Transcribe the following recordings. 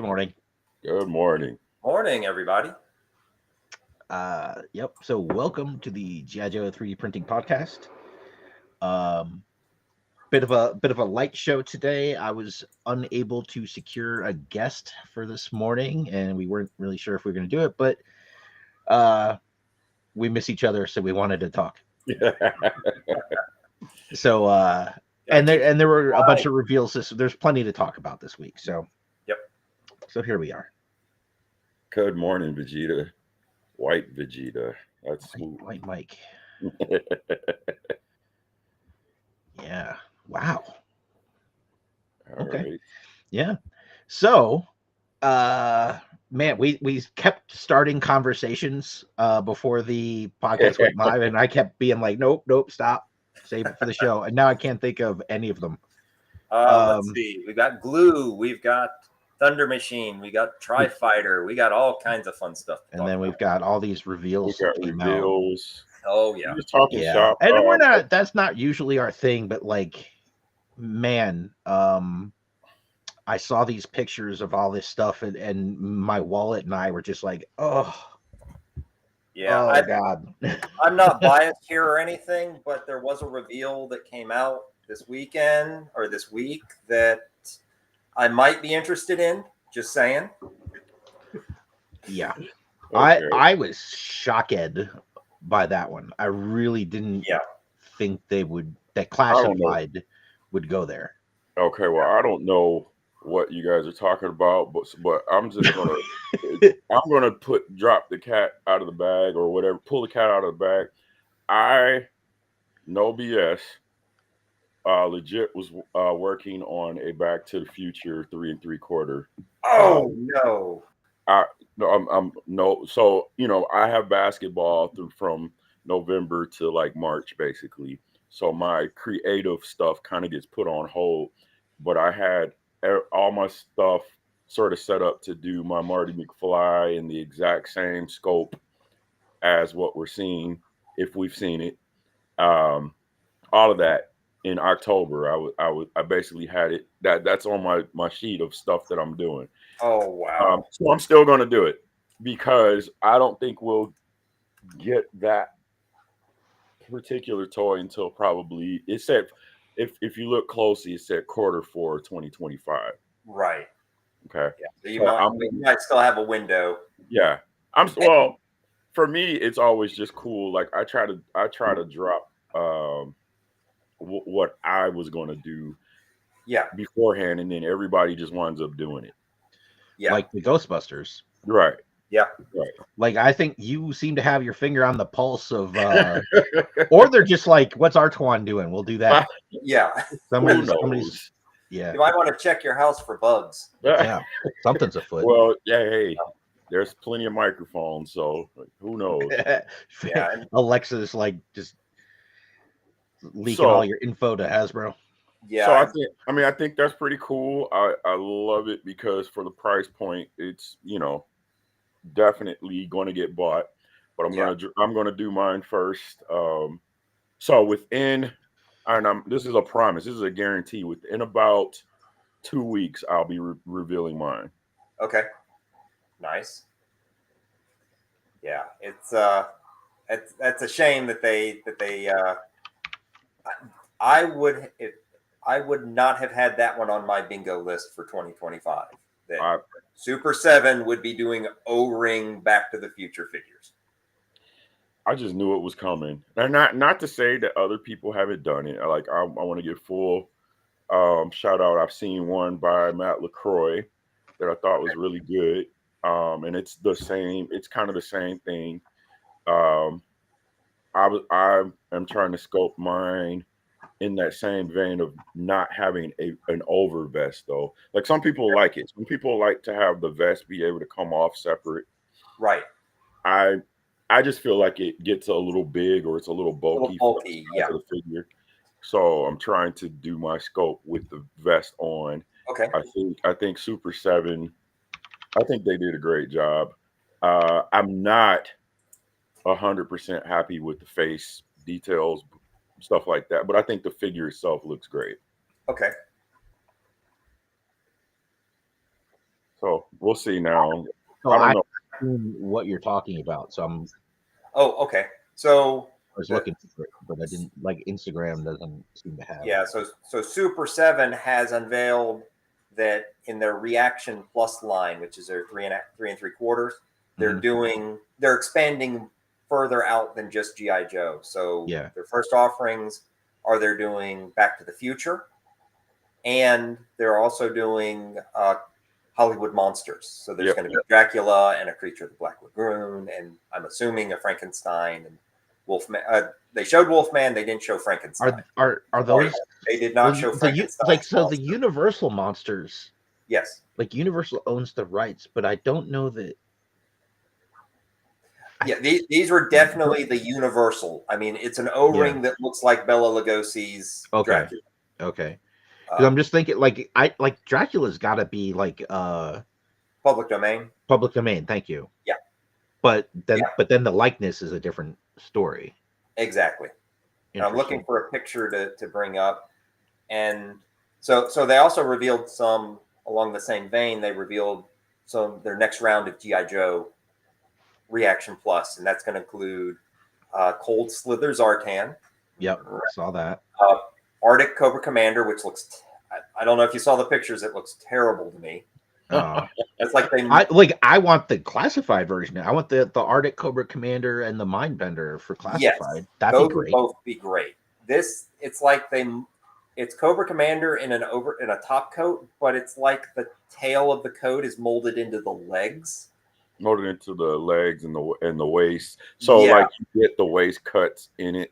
Good morning. Good morning. Morning, everybody. Yep. So welcome to the G.I.JOE 3D printing podcast. Um, bit of a light show today. I was unable to secure a guest for this morning, and we weren't really sure if we were going to do it, but we miss each other, so we wanted to talk. So and there were a bunch of reveals. There's plenty to talk about this week. So yep. So here we are. Good morning, Vegeta. White Vegeta. That's smooth. White Mike. Yeah. Wow. Okay. Right. Yeah. So, man, we kept starting conversations before the podcast went live, and I kept being like, nope, stop, save it for the show. And now I can't think of any of them. Let's see. We've got Glue. We've got Thunder Machine. We got Tri-Fighter. We got all kinds of fun stuff. And then we've got all these reveals. We got reveals. Oh yeah. Just talking shop. And we're not. That's not usually our thing, but like, man, I saw these pictures of all this stuff, and my wallet and I were just like, oh. Yeah. Oh, God. I'm not biased here or anything, but there was a reveal that came out this weekend or this week that I might be interested in. Just saying. Yeah. Okay. I was shocked by that one. I really didn't think that Classified would go there. Okay, well, I don't know what you guys are talking about, but I'm just gonna drop the cat out of the bag or whatever, pull the cat out of the bag. I no BS. Legit was working on a Back to the Future 3 3/4. Oh no! No. So I have basketball from November to like March basically. So my creative stuff kind of gets put on hold. But I had all my stuff sort of set up to do my Marty McFly in the exact same scope as what we're seeing, if we've seen it. All of that in October. I basically had it. That's on my sheet of stuff that I'm doing. Oh wow! So I'm still going to do it because I don't think we'll get that particular toy until probably it said. If you look closely, it said Q4 2025. Right. Okay. Yeah. So you might still have a window. Yeah. Well, for me, it's always just cool. Like I try to drop what I was going to do beforehand, and then everybody just winds up doing it. Yeah. Like the Ghostbusters. Right. Yeah. Right. Like I think you seem to have your finger on the pulse of or they're just like, what's Artwann doing? We'll do that. Yeah. Somebody's yeah. You might want to check your house for bugs. Yeah. Something's afoot. Well, hey, there's plenty of microphones, so who knows? Yeah. Alexa's like just leaking all your info to Hasbro. Yeah. So I think that's pretty cool. I love it because for the price point, it's definitely going to get bought, but I'm gonna do mine first. So within, and this is a promise, this is a guarantee. Within about 2 weeks, I'll be revealing mine. Okay, nice. Yeah, it's that's a shame that they I would not have had that one on my bingo list for 2025. That Super 7 would be doing O-ring Back to the Future figures. I just knew it was coming. And not to say that other people haven't done it. Like I want to give full shout out. I've seen one by Matt LaCroix that I thought was really good. And it's the same. It's kind of the same thing. I am trying to scope mine in that same vein of not having an over vest though. Like some people like it. Some people like to have the vest be able to come off separate. Right. I just feel like it gets a little big or it's a little bulky, for the figure. So I'm trying to do my scope with the vest on. Okay. I think Super 7, I think they did a great job. I'm not 100% happy with the face details, stuff like that, but I think the figure itself looks great. Okay. So we'll see now. So I don't know. what you're talking about. So Oh, okay. So I was looking for it, but I didn't like Instagram doesn't seem to have. Yeah, so Super 7 has unveiled that in their Reaction Plus line, which is their 3 3/4, they're expanding further out than just G.I. Joe. So their first offerings are they're doing Back to the Future, and they're also doing Hollywood monsters. So there's going to be Dracula and a Creature of the Black Lagoon, and I'm assuming a Frankenstein and Wolfman. They showed Wolfman. They didn't show Frankenstein. Are those? They did not show Frankenstein. The Universal monsters. Yes. Like Universal owns the rights, but I don't know that. Yeah, these were definitely the Universal. I mean, it's an O-ring that looks like Bela Lugosi's Dracula. Okay. Because I'm just thinking, like Dracula's got to be like public domain. Public domain. Thank you. Yeah. But then the likeness is a different story. Exactly. And I'm looking for a picture to bring up, and so they also revealed some along the same vein. They revealed their next round of G.I. Joe Reaction Plus, and that's going to include Cold Slither's Artwann. Yep, saw that. Arctic Cobra Commander, which looks, I don't know if you saw the pictures, it looks terrible to me. It's like I want the classified version. I want the Arctic Cobra Commander and the Mindbender for classified. Yes, that'd those be great. Would both be great. It's like it's Cobra Commander in a top coat, but it's like the tail of the coat is molded into the legs. Molded into the legs and the waist. So like you get the waist cuts in it.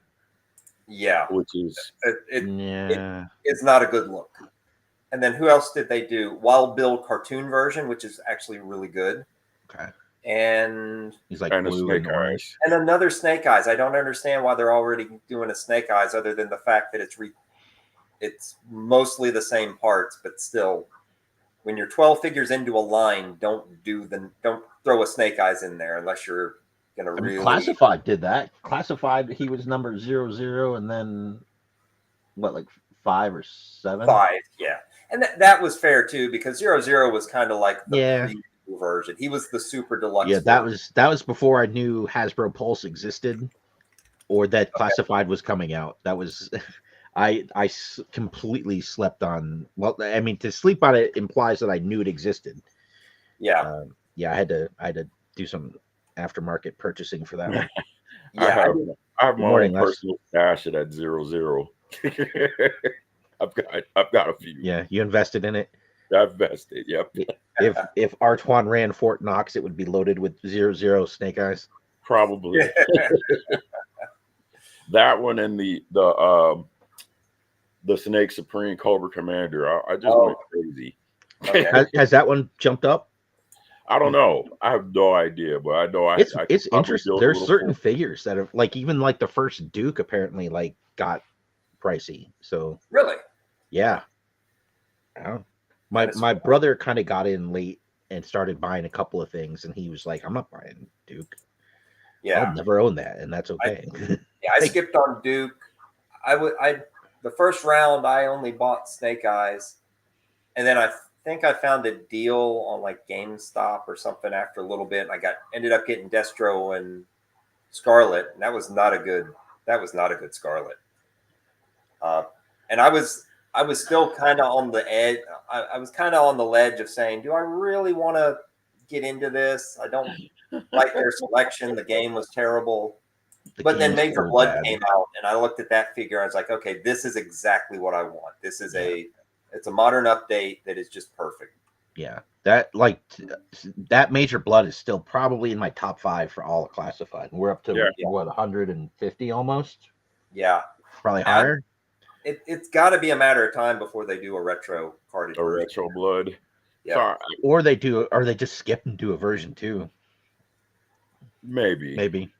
Yeah, which is it's not a good look. And then who else did they do? Wild Bill cartoon version, which is actually really good. Okay. And he's like blue Snake Eyes. And another Snake Eyes. I don't understand why they're already doing a Snake Eyes, other than the fact that it's mostly the same parts, but still, when you're 12 figures into a line, don't throw a Snake Eyes in there unless you're gonna really. Classified did that. Classified, he was number 00, and then what, like 5 or 7? 5, yeah. And that was fair too, because 00 was kind of like the preview version. He was the super deluxe. Yeah, that was before I knew Hasbro Pulse existed, or that Classified was coming out. That was, I completely slept on. Well, I mean, to sleep on it implies that I knew it existed. Yeah, I had to do some aftermarket purchasing for that one. I have my own personal stash at that 00. I've got a few. Yeah, you invested in it. I've invested. Yep. If Artwann ran Fort Knox, it would be loaded with 00 Snake Eyes. Probably. That one and the Snake Supreme Cobra Commander. I just went crazy. Okay. Has that one jumped up? I don't know. I have no idea, but I know it's interesting. There's certain figures that have, like, even like the first Duke apparently like got pricey. So really, yeah. My brother kind of got in late and started buying a couple of things, and he was like, "I'm not buying Duke. Yeah, I'll never own that," and that's okay. I skipped on Duke. The first round I only bought Snake Eyes, and then I think I found a deal on like GameStop or something after a little bit. And I ended up getting Destro and Scarlet, and that was not a good Scarlet. And I was still kind of on the edge. I was kind of on the ledge of saying, do I really want to get into this? I don't like their selection. The game was terrible. But then Made for Blood came out, and I looked at that figure. I was like, okay, this is exactly what I want. This is it's a modern update that is just perfect. Yeah, that Major Blood is still probably in my top 5 for all classified. And we're up to what, 150 almost? Yeah, probably higher. It's got to be a matter of time before they do a retro carded version. Retro Blood. Yeah. Or they just skip and do a version 2. Maybe.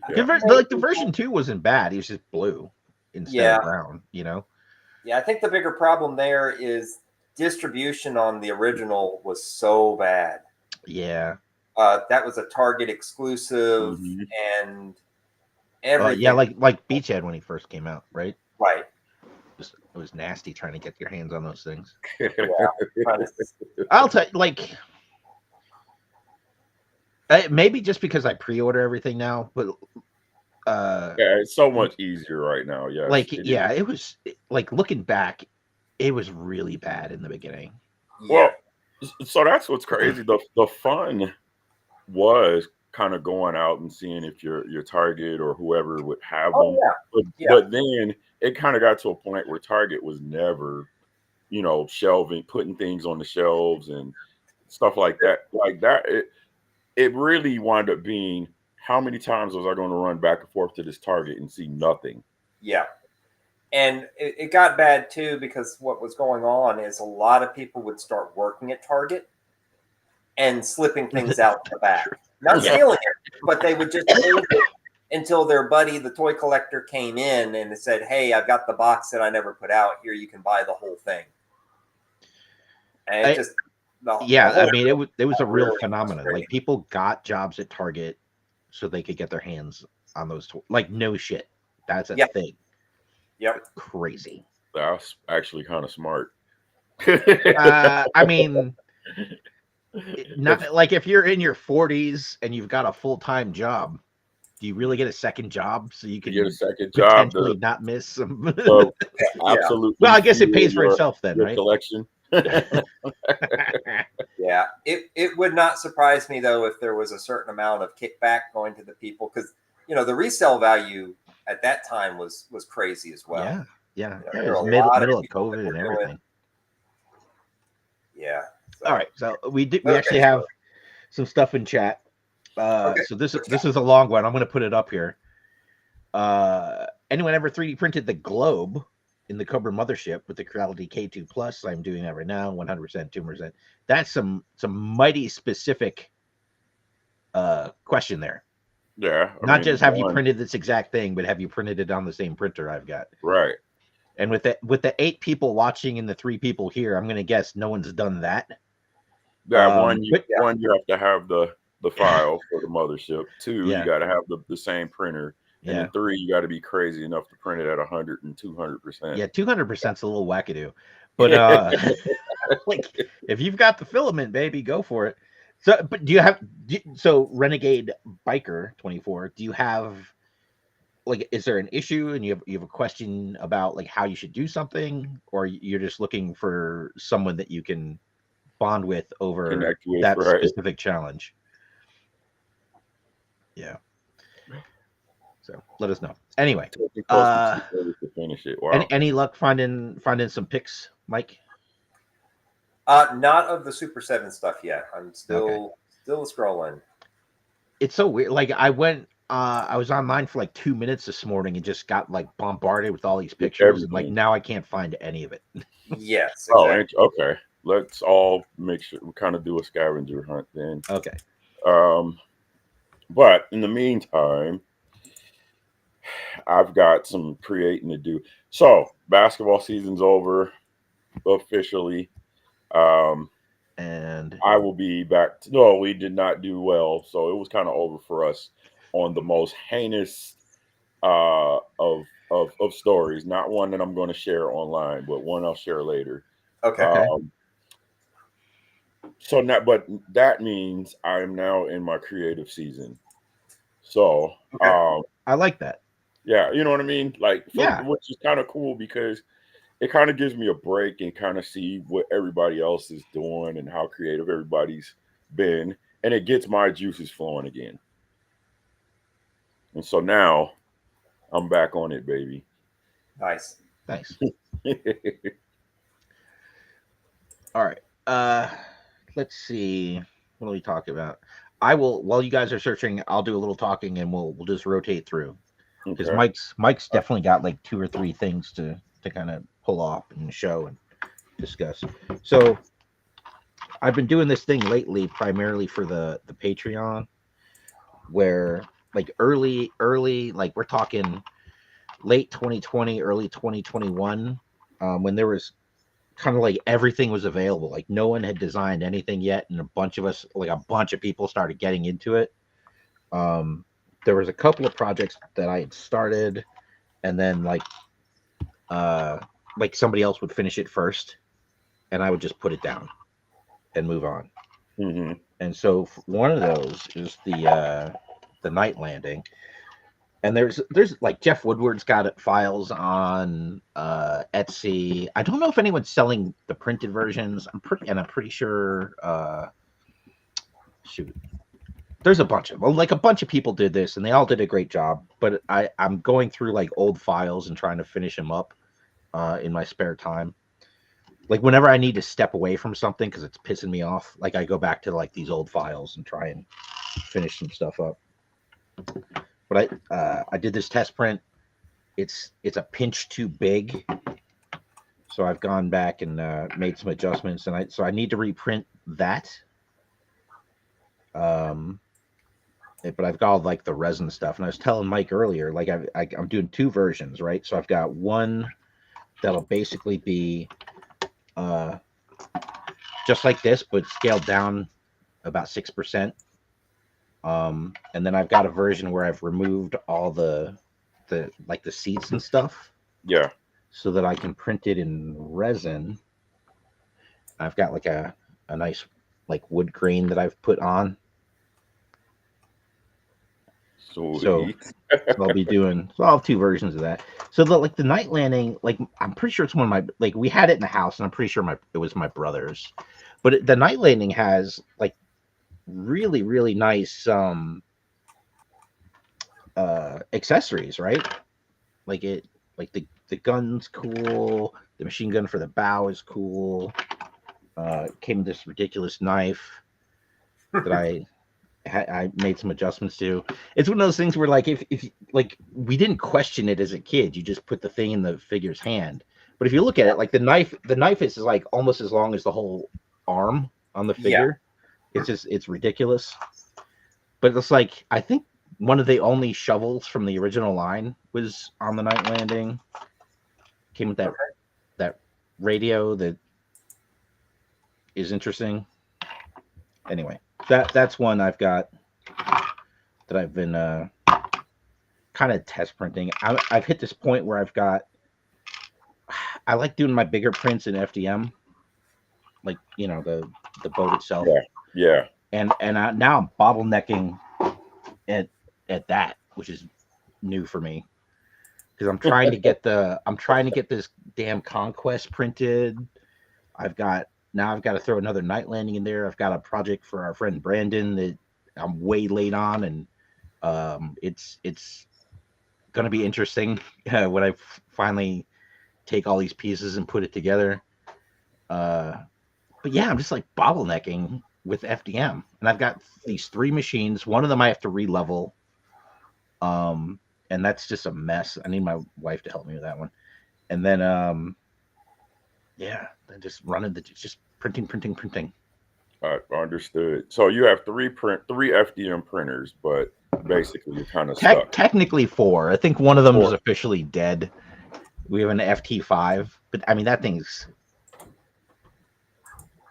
Yeah. The version 2 wasn't bad. It was just blue instead of brown, you know? Yeah, I think the bigger problem there is distribution on the original was so bad. Yeah. That was a Target exclusive, and everything. Like Beachhead when he first came out, right? Right. It was nasty trying to get your hands on those things. Yeah. I'll tell you, like, Maybe just because I pre-order everything now, but Yeah, it's so much easier right now. Yes, like yeah, it was like looking back, it was really bad in the beginning. Yeah. Well, so that's what's crazy. The fun was kind of going out and seeing if your Target or whoever would have Oh them. yeah. But, Yeah. but then it kind of got to a point where Target was never, shelving, putting things on the shelves and stuff like that. Like that, it really wound up being how many times was I going to run back and forth to this Target and see nothing? Yeah. And it got bad too because what was going on is a lot of people would start working at Target and slipping things out the back. Not Yeah. stealing it, but they would just hold it until their buddy, the toy collector, came in and said, "Hey, I've got the box that I never put out. Here, you can buy the whole thing." And it just I mean, it was a real really phenomenon. Like people got jobs at Target so they could get their hands on those like no shit. That's a thing. Yep. Crazy. That's actually kind of smart. I mean, not like if you're in your 40s and you've got a full-time job, do you really get a second job so you can get a second job potentially not miss some? Absolutely. Well, I guess it pays for itself then, your right? collection. Yeah, it would not surprise me though if there was a certain amount of kickback going to the people because the resale value at that time was crazy as well. Yeah. There It were was a middle lot of people that COVID and were everything. doing. Yeah. All right, so we actually have some stuff in chat. So this is a long one. I'm going to put it up here. Anyone ever 3D printed the globe in the Cobra mothership with the Creality K2 Plus? I'm doing that right now, 100%, 2%. That's some mighty specific question there. Yeah. Not just have you printed this exact thing, but have you printed it on the same printer I've got? Right. And with the 8 people watching and the 3 people here, I'm going to guess no one's done that. Yeah, one you have to have the file for the mothership. 2, you got to have the same printer. And then 3, you got to be crazy enough to print it at 100 and 200%. Yeah, 200% is a little wackadoo. But like if you've got the filament, baby, go for it. So, but so Renegade Biker 24, do you have like, is there an issue and you have a question about like how you should do something, or you're just looking for someone that you can bond with over that specific challenge? Yeah. So let us know. Anyway, to finish it. Wow. Any luck finding some picks, Mike? Not of the Super 7 stuff yet. I'm still scrolling. It's so weird. Like I was online for like 2 minutes this morning and just got like bombarded with all these pictures, and like now I can't find any of it. Yes. Exactly. Oh, okay. Let's all make sure we kind of do a scavenger hunt then. Okay. But in the meantime, I've got some creating to do. So basketball season's over officially. And I will be back. No, we did not do well, so it was kind of over for us on the most heinous of stories. Not one that I'm going to share online, but one I'll share later. Okay. But that means I am now in my creative season. So I like that. Yeah, you know what I mean? Like, which is kind of cool because it kind of gives me a break and kind of see what everybody else is doing and how creative everybody's been. And it gets my juices flowing again. And so now I'm back on it, baby. Nice. All right. Let's see. What do we talk about? I will, while you guys are searching, I'll do a little talking and we'll just rotate through. Because Mike's definitely got like 2 or 3 things to kind of pull off and show and discuss. So I've been doing this thing lately primarily for the Patreon, where like early, like we're talking late 2020, early 2021, when there was kind of like everything was available. Like no one had designed anything yet, and a bunch of people started getting into it. There was a couple of projects that I had started, and then like somebody else would finish it first, and I would just put it down and move on. Mm-hmm. And so one of those is the night landing. And there's like Jeff Woodward's got it files on Etsy. I don't know if anyone's selling the printed versions. I'm pretty sure shoot. There's a bunch of them. Like a bunch of people did this and they all did a great job. But I'm going through like old files and trying to finish them up in my spare time. Like whenever I need to step away from something because it's pissing me off, like I go back to like these old files and try and finish some stuff up. But I did this test print. It's a pinch too big, so I've gone back and made some adjustments, and I need to reprint that. But I've got all like the resin stuff, and I was telling Mike earlier, like I'm doing two versions, right? So I've got one that'll basically be just like this, but scaled down about 6%. And then I've got a version where I've removed all the like the seats and stuff. Yeah. So that I can print it in resin. I've got like a nice like wood grain that I've put on. So I'll be doing. So I'll have two versions of that. So the night landing, like I'm pretty sure it's one of my like we had it in the house, and I'm pretty sure it was my brother's. But the night landing has like really really nice accessories, right? Like the gun's cool, the machine gun for the bow is cool. Came with this ridiculous knife that I made some adjustments to. It's one of those things where like if like we didn't question it as a kid, you just put the thing in the figure's hand. But if you look at it, like the knife is like almost as long as the whole arm on the figure. Yeah. It's ridiculous. But it's like I think one of the only shovels from the original line was on the night landing. Came with that radio that is interesting. Anyway, that's one I've got that I've been kind of test printing. I've hit this point where I like doing my bigger prints in FDM, like the boat itself. Yeah. And now I'm bottlenecking at that, which is new for me because I'm trying to get this damn Conquest printed. I've got to throw another night landing in there. I've got a project for our friend Brandon that I'm way late on, and it's going to be interesting when I finally take all these pieces and put it together. But yeah, I'm just like bottlenecking with FDM, and I've got these 3 machines. One of them I have to re-level, and that's just a mess. I need my wife to help me with that one. And then just running just printing. Understood. So you have 3 FDM printers, but basically you're kind of stuck. Technically 4. I think one of them is officially dead. We have an FT5, but I mean that thing's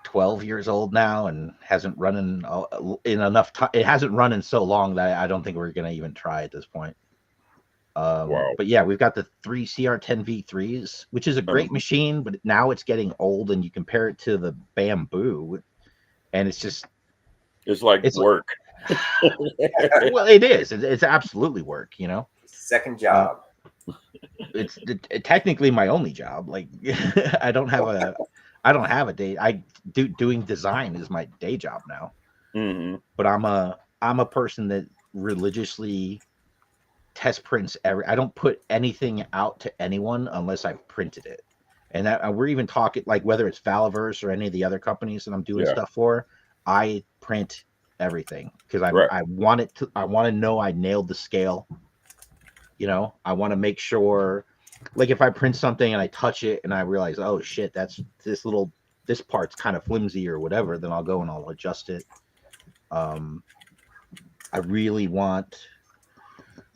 12 years old now and hasn't run in enough time. It hasn't run in so long that I don't think we're going to even try at this point. Wow. But yeah, we've got the 3 CR10 V3s, which is a great machine, but now it's getting old, and you compare it to the Bamboo, and it's work. Well, it is. It's absolutely work. Second job. It's technically my only job. Like I don't have a day. Doing design is my day job now. Mm-hmm. But I'm a person that religiously test prints I don't put anything out to anyone unless I've printed it. And that we're even talking like whether it's Valiverse or any of the other companies that I'm doing stuff for, I print everything because I want to know I nailed the scale. I want to make sure, like if I print something and I touch it and I realize, oh shit, this part's kind of flimsy or whatever, then I'll go and I'll adjust it. I really want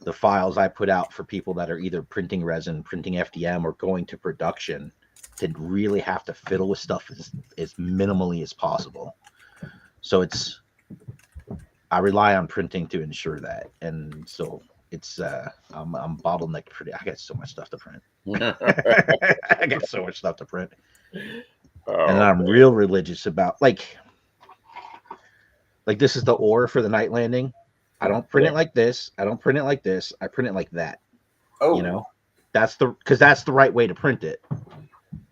the files I put out for people that are either printing resin, printing FDM, or going to production to really have to fiddle with stuff as minimally as possible. So I rely on printing to ensure that. And so it's I'm bottlenecked pretty. I got so much stuff to print. I got so much stuff to print. And I'm real religious about like Like this is the ore for the night landing. I don't print it like this. I don't print it like this. I print it like that. Oh, You know, that's the right way to print it.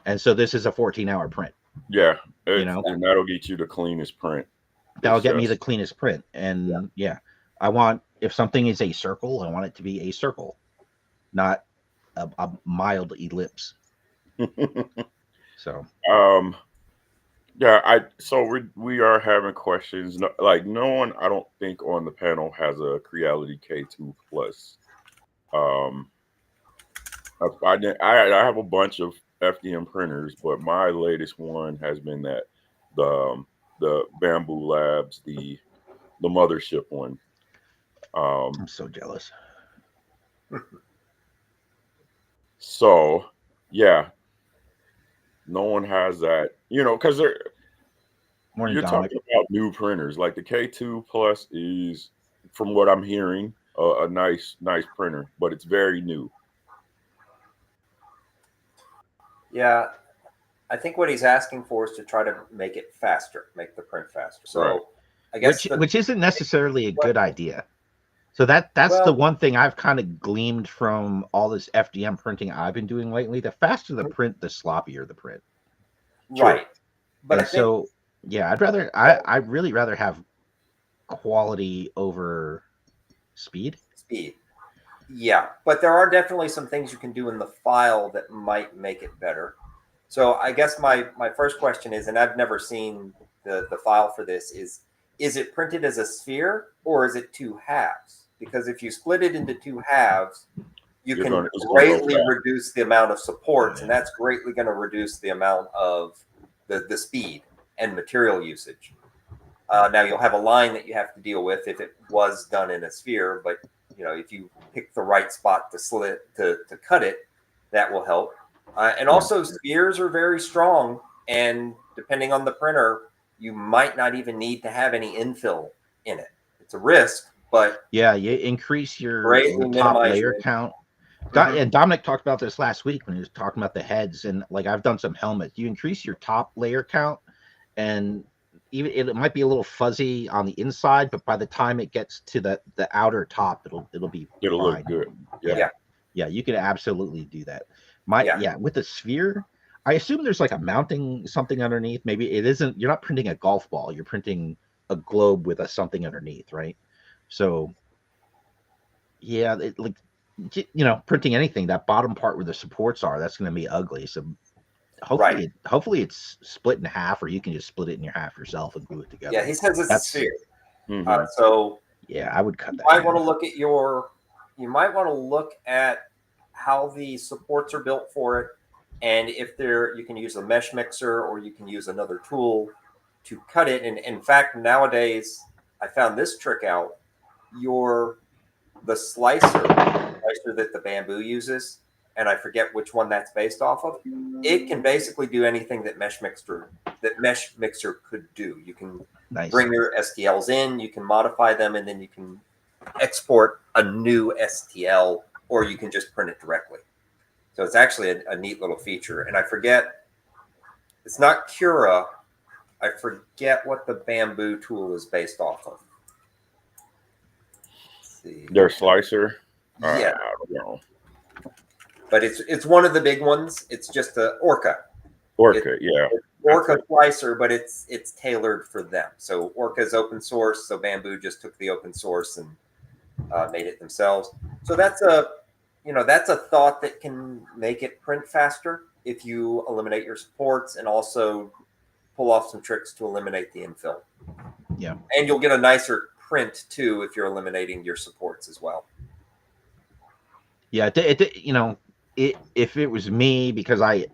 And so this is a 14-hour print. Yeah, You know, and that'll get you the cleanest print. that'll It's get me the just cleanest print. And yeah, I want, if something is a circle, I want it to be a circle, not a mild ellipse. So yeah, we are having questions. No, like no one, I don't think on the panel has a Creality K2 Plus. I have a bunch of FDM printers, but my latest one has been that the Bamboo Labs, the mothership one. I'm so jealous. So yeah, no one has that, because Morning, you're Dominic. talking about new printers. Like the K2 Plus is, from what I'm hearing, a nice printer, but it's very new. yeah. I think what he's asking for is to try to make it faster, make the print faster. So Right. I guess Which isn't necessarily a good idea. So that's the one thing I've kind of gleaned from all this FDM printing I've been doing lately. The faster the print, the sloppier the print. right. But And I think, so yeah, I'd really rather have quality over speed. speed. Yeah, but there are definitely some things you can do in the file that might make it better. So I guess my first question is, and I've never seen the file for this, is it printed as a sphere or is it two halves? Because if you split it into two halves, you It's can gonna go greatly fast. reduce the amount of supports, and that's greatly going to reduce the amount of the speed and material usage. Now you'll have a line that you have to deal with if it was done in a sphere, but if you pick the right spot to slit to cut it, that will help. And also, spheres are very strong, and depending on the printer, you might not even need to have any infill in it. It's a risk, but yeah, you increase your greatly top minimize layer your count. Mhm. And Dominic talked about this last week when he was talking about the heads, and like I've done some helmets. You increase your top layer count, and even it might be a little fuzzy on the inside, but by the time it gets to the outer top, it'll be It'll fine. look good. Yeah, you can absolutely do that. With the sphere, I assume there's like a mounting something underneath. Maybe it isn't. You're not printing a golf ball. You're printing a globe with a something underneath, right? So yeah, printing anything, that bottom part where the supports are, that's going to be ugly. So hopefully it's split in half, or you can just split it in your half yourself and glue it together. Yeah, he says it's a sphere. Mm-hmm. So yeah, I would cut that. You might want to look at how the supports are built for it, and if you can use a mesh mixer or you can use another tool to cut it. And in fact, nowadays I found this trick out. The slicer that the Bamboo uses, and I forget which one that's based off of. It can basically do anything that mesh mixer could do. You can bring your STLs in, you can modify them, and then you can export a new STL, or you can just print it directly. So it's actually a neat little feature. And I forget, it's not Cura. I forget what the Bamboo tool is based off of. Let's see. Their slicer. Yeah. I don't know. But it's one of the big ones. It's just a Orca. It's Orca slicer, but it's tailored for them. So Orca is open source. So Bamboo just took the open source and made it themselves. So that's a thought that can make it print faster if you eliminate your supports and also pull off some tricks to eliminate the infill. Yeah, and you'll get a nicer print too if you're eliminating your supports as well. Yeah, if it was me, because I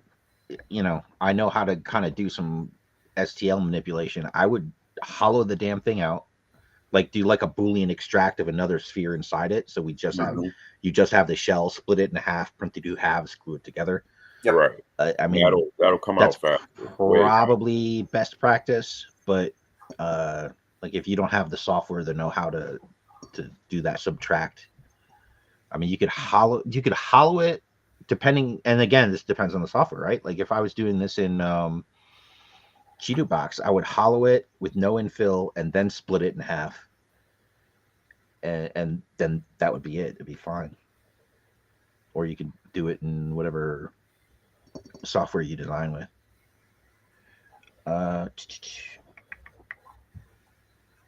know how to kind of do some STL manipulation, I would hollow the damn thing out, like do like a Boolean extract of another sphere inside it. So you just have the shell, split it in half, print the two halves, glue it together. Yep. Right. I mean, that'll come out fast. Probably best practice, but like if you don't have the software to know how to do that subtract, I mean, you could hollow it depending, and again, this depends on the software, right? Like if I was doing this in Cheeto box, I would hollow it with no infill and then split it in half. And then that would be it. It'd be fine. Or you could do it in whatever software you design with.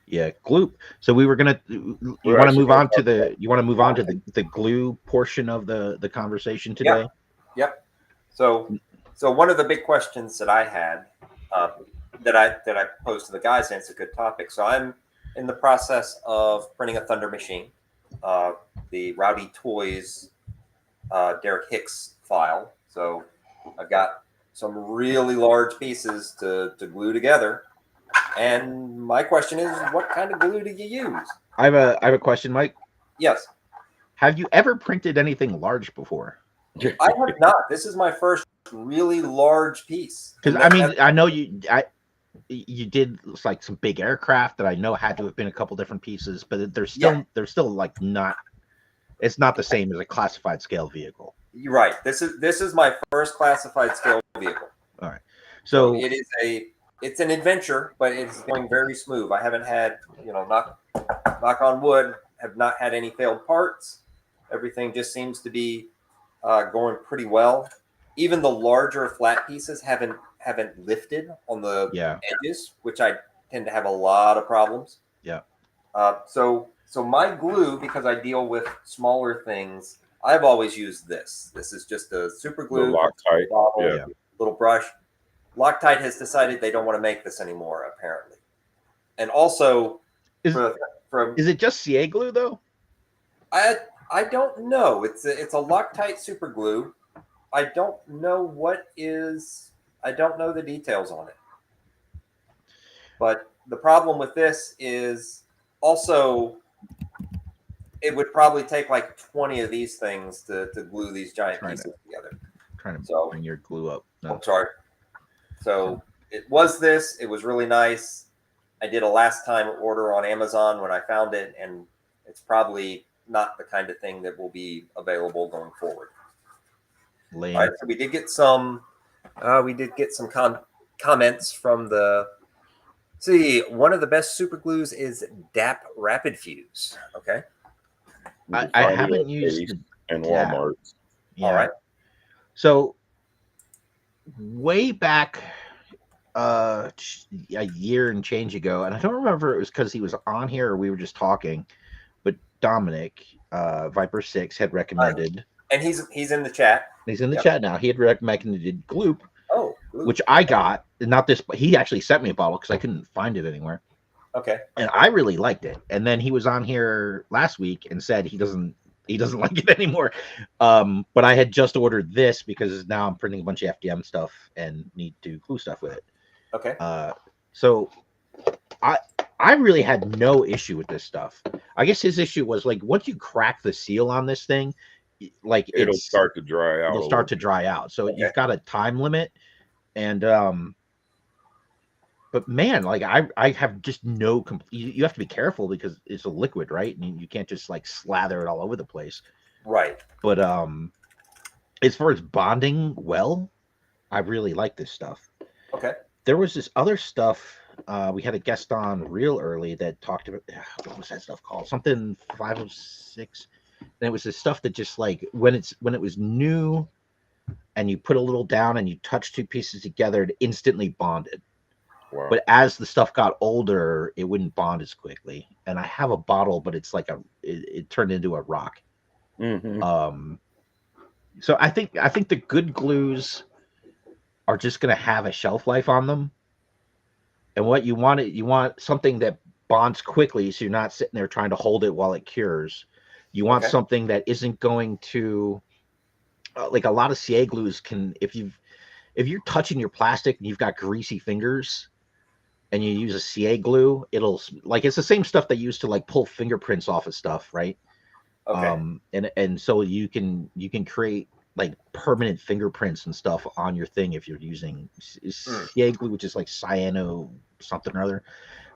Yeah, glue. So we were gonna. You want to move on to the? You want to move on to the glue portion of the conversation today? Yep. So one of the big questions that I had, that I posed to the guys, and it's a good topic. So I'm in the process of printing a Thunder machine, the Rowdy Toys Derek Hicks file. So I've got some really large pieces to glue together. And my question is, what kind of glue do you use? I have a question, Mike. Yes. Have you ever printed anything large before? I have not. This is my first really large pice. Because I mean, I know you did like some big aircraft that I know had to have been a couple different pieces, but they're still like not. It's not the same as a classified scale vehicle. You're right. This is my first classified scale vehicle. All right. So it's an adventure, but it's going very smooth. I haven't had, knock on wood, have not had any failed parts. Everything just seems to be going pretty well. Even the larger flat pieces haven't lifted on the edges, which I tend to have a lot of problems. Yeah. So my glue, because I deal with smaller things, I've always used this. This is just a super glue, Loctite, bottle, little brush. Loctite has decided they don't want to make this anymore, apparently. And also, is it just CA glue though? I don't know. It's a Loctite super glue. I don't know I don't know the details on it. But the problem with this is also, it would probably take like 20 of these things to glue these giant pieces together. Trying to bring your glue up. No. I'm sorry. So it was really nice. I did a last time order on Amazon when I found it, and it's probably not the kind of thing that will be available going forward. Lame. All right, so we did get some comments from the. See, one of the best super glues is DAP Rapid Fuse. Okay. I haven't used in Walmart. Yeah. All right. So way back a year and change ago, and I don't remember if it was because he was on here or we were just talking, but Dominic Viper 6 had recommended, and he's in the chat. He's in the chat now. He had recommended Gloop. Oh, Gloop. Which I got, not this, but he actually sent me a bottle because I couldn't find it anywhere. Okay. And I really liked it. And then he was on here last week and said he doesn't like it anymore. But I had just ordered this because now I'm printing a bunch of FDM stuff and need to glue stuff with it. Okay. So I really had no issue with this stuff. I guess his issue was like once you crack the seal on this thing, like it'll start to dry out. It'll start to dry out. So you've got a time limit. And but man, like I have just no you have to be careful because it's a liquid, right? And you can't just like slather it all over the place. Right. But as far as bonding well, I really like this stuff. Okay. There was this other stuff. We had a guest on real early that talked about what was that stuff called? Something 506. And it was this stuff that just like when it was new and you put a little down and you touch two pieces together, it instantly bonded. Wow. But as the stuff got older, it wouldn't bond as quickly. And I have a bottle, but it's like it turned into a rock. Mm-hmm. So I think the good glues are just going to have a shelf life on them. And what you want something that bonds quickly, so you're not sitting there trying to hold it while it cures. You want something that isn't going to like a lot of CA glues can, if you're touching your plastic and you've got greasy fingers and you use a CA glue, it'll like, it's the same stuff they use to like pull fingerprints off of stuff. Right. Okay. And so you can create like permanent fingerprints and stuff on your thing if you're using CA glue, which is like cyano something or other.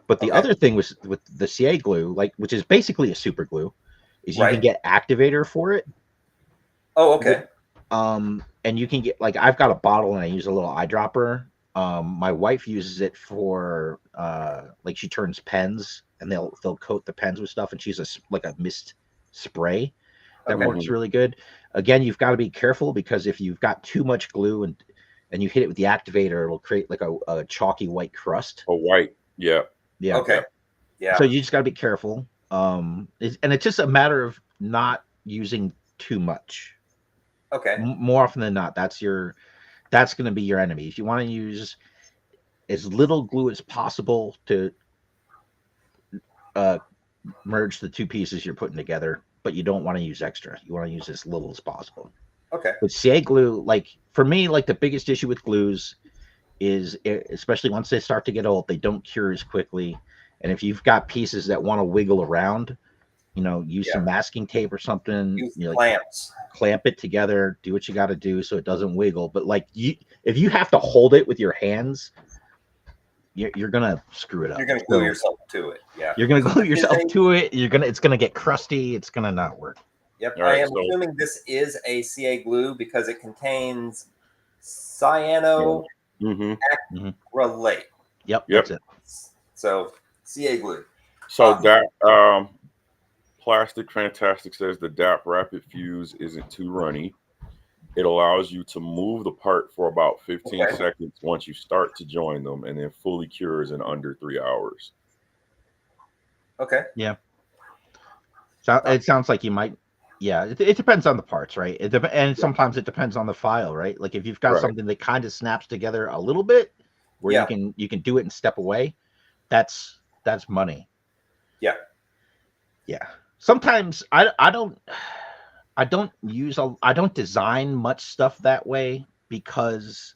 But the other thing was with the CA glue, like, which is basically a super glue, is you can get activator for it. Oh, okay. And you can get like, I've got a bottle and I use a little eyedropper My wife uses it for like she turns pens, and they'll coat the pens with stuff, and she's like a mist spray that Okay. works really good. Again, you've got to be careful because if you've got too much glue and you hit it with the activator, it'll create like a chalky white crust. A white, yeah. Yeah. Okay. Yeah. So you just got to be careful. And it's just a matter of not using too much. Okay. More often than not, that's going to be your enemy. If you want to use as little glue as possible to merge the two pieces you're putting together, but you don't want to use extra. You want to use as little as possible. Okay. But CA glue, like for me, like the biggest issue with glues is, especially once they start to get old, they don't cure as quickly. And if you've got pieces that want to wiggle around, use some masking tape or something. Use Like, clamps. clamp it together. Do what you got to do so it doesn't wiggle. But like if you have to hold it with your hands, you're gonna screw it up. You're gonna glue yourself to it. Yeah. You're gonna glue yourself to it. It's gonna get crusty. It's gonna not work. Yep. All right, I am assuming this is a CA glue because it contains cyanoacrylate. Yep. That's it. So CA glue. So that Plastic Fantastic says the DAP Rapid Fuse isn't too runny. It allows you to move the part for about 15 seconds once you start to join them, and then fully cures in under 3 hours. Okay. Yeah. So it sounds like you might. Yeah, it depends on the parts, right? And sometimes it depends on the file, right? Like if you've got something that kind of snaps together a little bit, where you can do it and step away, that's money. Yeah. Yeah. Sometimes I don't design much stuff that way because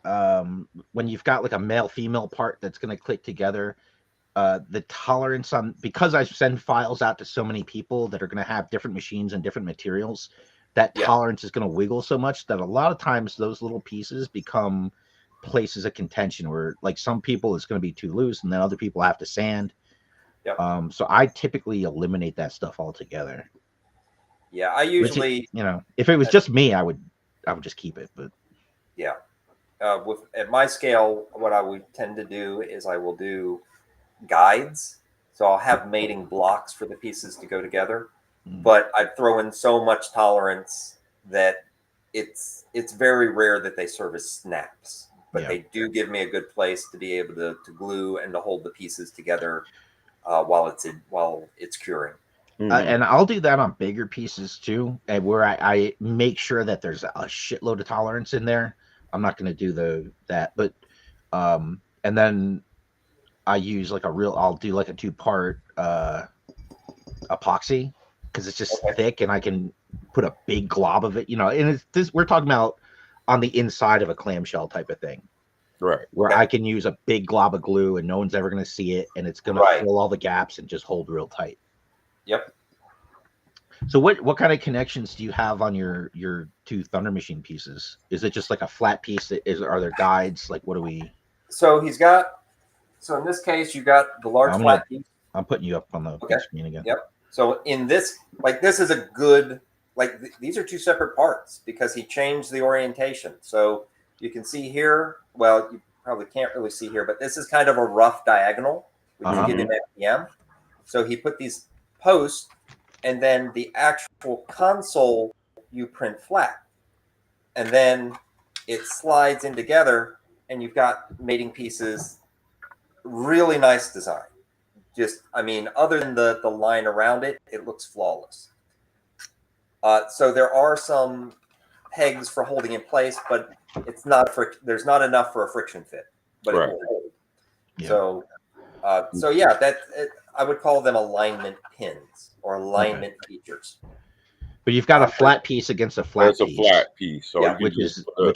when you've got like a male female part that's going to click together, the tolerance on, because I send files out to so many people that are going to have different machines and different materials, that tolerance is going to wiggle so much that a lot of times those little pieces become places of contention where like some people it's going to be too loose and then other people have to sand. So I typically eliminate that stuff altogether. Yeah, I usually, if it was just me, I would just keep it. But at my scale, what I would tend to do is I will do guides. So I'll have mating blocks for the pieces to go together, but I throw in so much tolerance that it's very rare that they serve as snaps. But they do give me a good place to be able to glue and to hold the pieces together while it's curing. And I'll do that on bigger pieces too, and where I make sure that there's a shitload of tolerance in there. I'm not going to do that, but and then I use like I'll do like a 2-part epoxy because it's just thick and I can put a big glob of it, and we're talking about on the inside of a clamshell type of thing. Right. Where I can use a big glob of glue and no one's ever going to see it and it's going to fill all the gaps and just hold real tight. Yep. So what kind of connections do you have on your 2 Thunder Machine pieces? Is it just like a flat piece? Are there guides? Like what do we? So in this case, you got the large flat piece. I'm putting you up on the screen again. Yep. So in this, this is a good, these are 2 separate parts because he changed the orientation. So you can see here, well, you probably can't really see here, but this is kind of a rough diagonal, which you get in FDM. So he put these posts, and then the actual console you print flat. And then it slides in together, and you've got mating pieces. Really nice design. Just, other than the line around it, it looks flawless. So there are some pegs for holding in place, but there's not enough for a friction fit. But it will hold. Yeah. I would call them alignment pins or alignment features. But you've got a flat piece against a flat piece. It's a flat piece, so you can which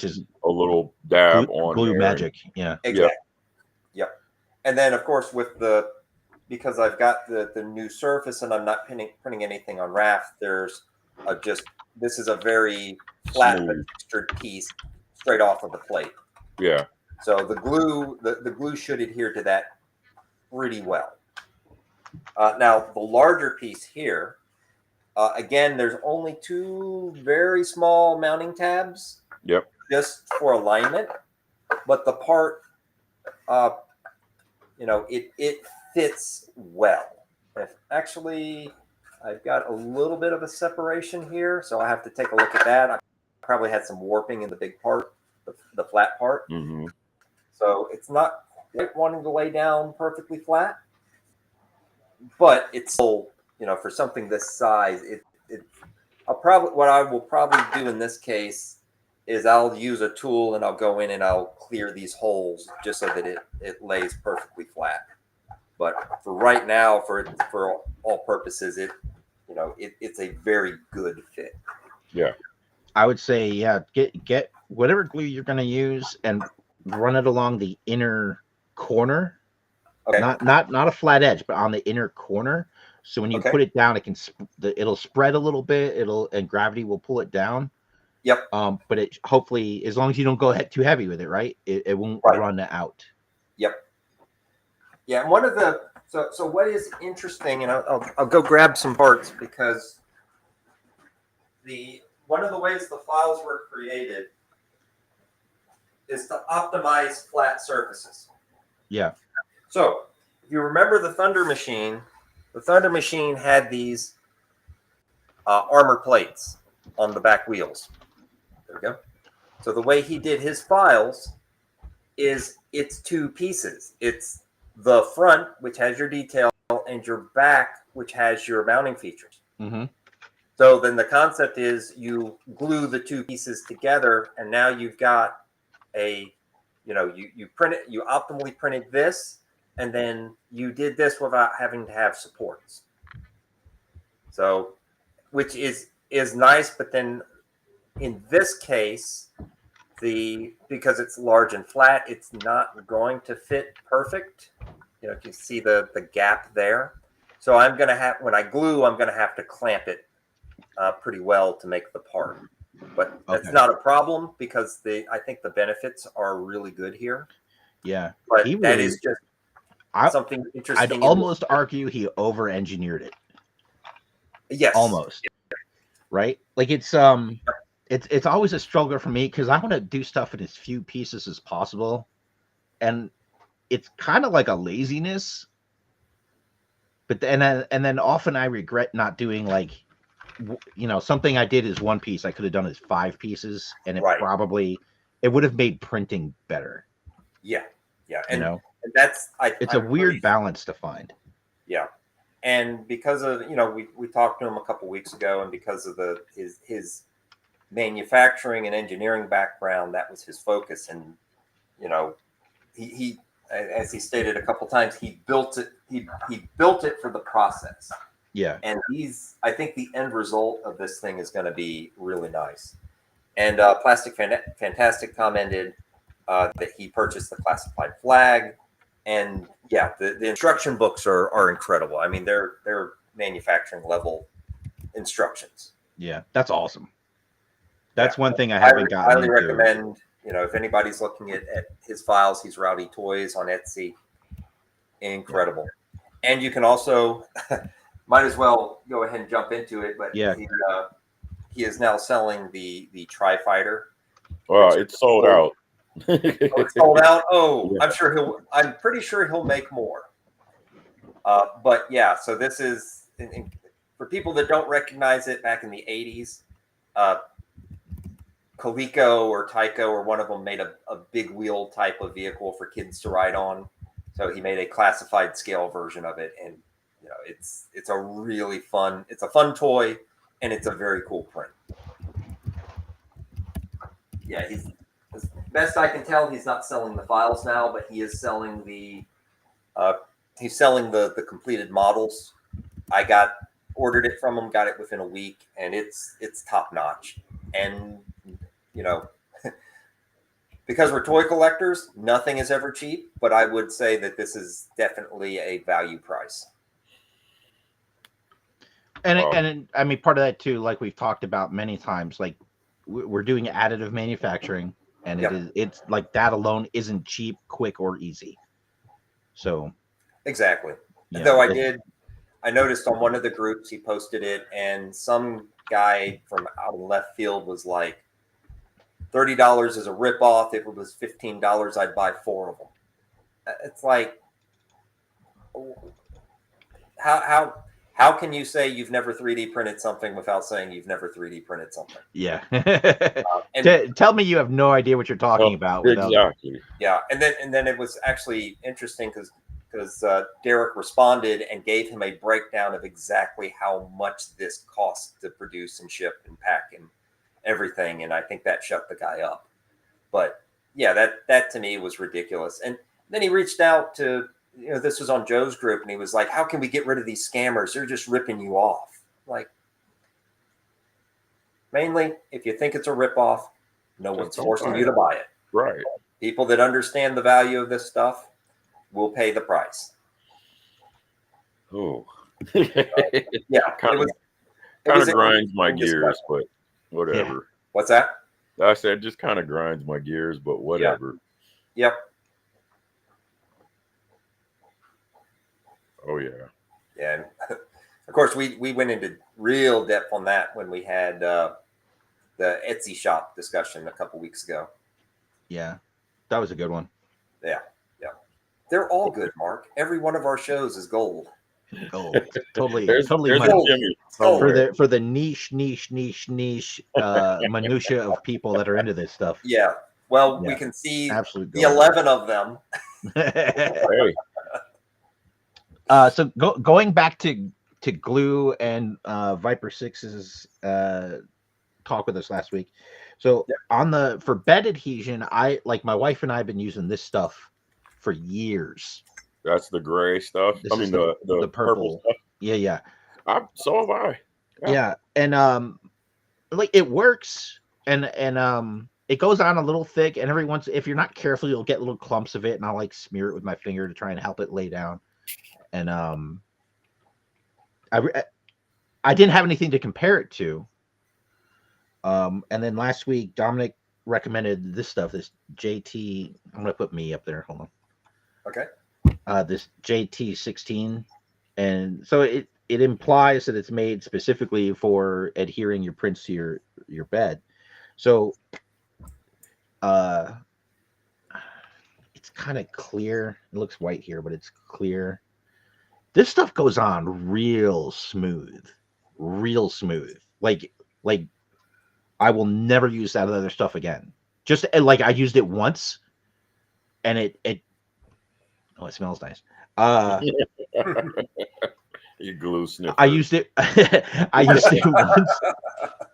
is a little dab on glue there. magic. Yeah. Exactly. Yep. And then of course because I've got the new surface and I'm not printing anything on raft, there's this is a very flat textured piece straight off of the plate. Yeah. So the glue should adhere to that pretty well. Now the larger piece here, again, there's only 2 very small mounting tabs. Yep. Just for alignment. but the part, it fits well. Actually, I've got a little bit of a separation here, so I have to take a look at that. I probably had some warping in the big part, the flat part. Mm-hmm. So it's not quite wanting to lay down perfectly flat, but it's still, for something this size, what I will probably do in this case is I'll use a tool and I'll go in and I'll clear these holes just so that it lays perfectly flat. But for right now, for all purposes, it's a very good fit. Yeah. I would say, yeah, get whatever glue you're going to use and run it along the inner corner. Okay. Not a flat edge, but on the inner corner. So when you put it down, it'll spread a little bit. And gravity will pull it down. Yep. But it hopefully, as long as you don't go too heavy with it, right? It won't run out. Yep. Yeah. And one of the so what is interesting, and I'll go grab some parts, because one of the ways the files were created is to optimize flat surfaces. Yeah. So if you remember the Thunder Machine had these armor plates on the back wheels. There we go. So the way he did his files is it's two pieces. It's the front, which has your detail, and your back, which has your mounting features. Mm-hmm. So then the concept is you glue the two pieces together, and now you've got you print it, you optimally printed this, and then you did this without having to have supports. So, which is nice, but then in this case, because it's large and flat, it's not going to fit perfect. You can see the gap there. So I'm going to have, when I glue, I'm going to have to clamp it pretty well to make the part. But that's not a problem, because I think the benefits are really good here. Yeah. But that is just something interesting. I'd almost argue he over-engineered it. Yes. Almost. Right? Like it's always a struggle for me, because I want to do stuff in as few pieces as possible. And it's kind of like a laziness. But then often I regret not doing, like, something I did is one piece. I could have done as 5 pieces, and it would have made printing better. Yeah. Yeah. And that's it's a weird balance to find. Yeah. And because of, we talked to him a couple weeks ago, and because of his manufacturing and engineering background, that was his focus. And, he as he stated a couple times, he built it for the process. Yeah. And I think the end result of this thing is going to be really nice. And Plastic Fantastic commented that he purchased the classified flag. And yeah, the instruction books are incredible. I mean, they're manufacturing level instructions. Yeah, that's awesome. That's one thing I haven't gotten highly into. Recommend, if anybody's looking at his files, he's Rowdy Toys on Etsy. Incredible. Yeah. And you can also, might as well go ahead and jump into it, but yeah. He is now selling the Tri-Fighter. Well, it's sold out. It's sold out. Oh, yeah. I'm pretty sure he'll make more. But yeah, so this is, for people that don't recognize it, back in the 80s, Coleco or Tyco or one of them made a big wheel type of vehicle for kids to ride on. So he made a classified scale version of it, and it's a really fun. It's a fun toy, and it's a very cool print. Yeah, as best I can tell, he's not selling the files now, but he is selling the completed models. I ordered it from him, got it within a week, and it's top notch. And because we're toy collectors, nothing is ever cheap, but I would say that this is definitely a value price. And I mean, part of that too, like we've talked about many times, like we're doing additive manufacturing, and it's like that alone isn't cheap, quick, or easy. So exactly. Though I noticed on one of the groups he posted it, and some guy from out of left field was like, $30 is a ripoff. If it was $15, I'd buy 4 of them. It's like, how can you say you've never 3D printed something without saying you've never 3D printed something? Yeah. And Tell me you have no idea what you're talking about. Without... Exactly. Yeah, and then it was actually interesting because Derek responded and gave him a breakdown of exactly how much this costs to produce and ship and pack and everything, and I think that shut the guy up. But yeah, that to me was ridiculous. And then he reached out to, this was on Joe's group, and he was like, how can we get rid of these scammers? They're just ripping you off. Like, mainly, if you think it's a ripoff, no one's forcing you to buy it. Right. People that understand the value of this stuff will pay the price. Oh. Yeah. Kind of grinds my gears, but whatever. Yeah. What's that? I said just kind of grinds my gears, but whatever. Yep. Oh, yeah. Yeah. And of course, we went into real depth on that when we had the Etsy shop discussion a couple weeks ago. Yeah. That was a good one. Yeah. Yeah. They're all good, Mark. Every one of our shows is gold. Gold. Totally. There's Gold. For the niche minutia of people that are into this stuff. Yeah. Well, we can see absolute the 11 of them. Hey. So going back to Glue and Viper 6's talk with us last week. So for bed adhesion, my wife and I have been using this stuff for years. That's the gray stuff. I mean the purple stuff. Yeah. So have I. Yeah. And it works and it goes on a little thick, and every once, if you're not careful, you'll get little clumps of it, and I'll smear it with my finger to try and help it lay down. And I didn't have anything to compare it to. And then last week, Dominic recommended this stuff, this JT. I'm going to put me up there. Hold on. Okay. This JT16. And so it implies that it's made specifically for adhering your prints to your bed. So it's kind of clear. It looks white here, but it's clear. This stuff goes on real smooth. Like I will never use that other stuff again. Just I used it once, and it smells nice. You glue sniffer. I used it once,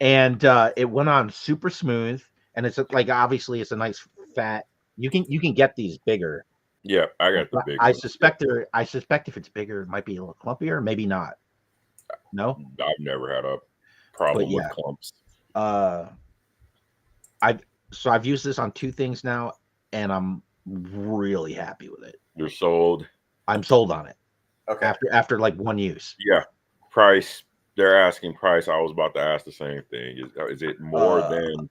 and it went on super smooth. And it's obviously it's a nice fat. You can get these bigger. Yeah, I got the big. I suspect if it's bigger, it might be a little clumpier. Maybe not. No, I've never had a problem with clumps. I've used this on 2 things now, and I'm really happy with it. You're sold. I'm sold on it. Okay. After 1 use. Yeah. Price. They're asking price. I was about to ask the same thing. Is it more than?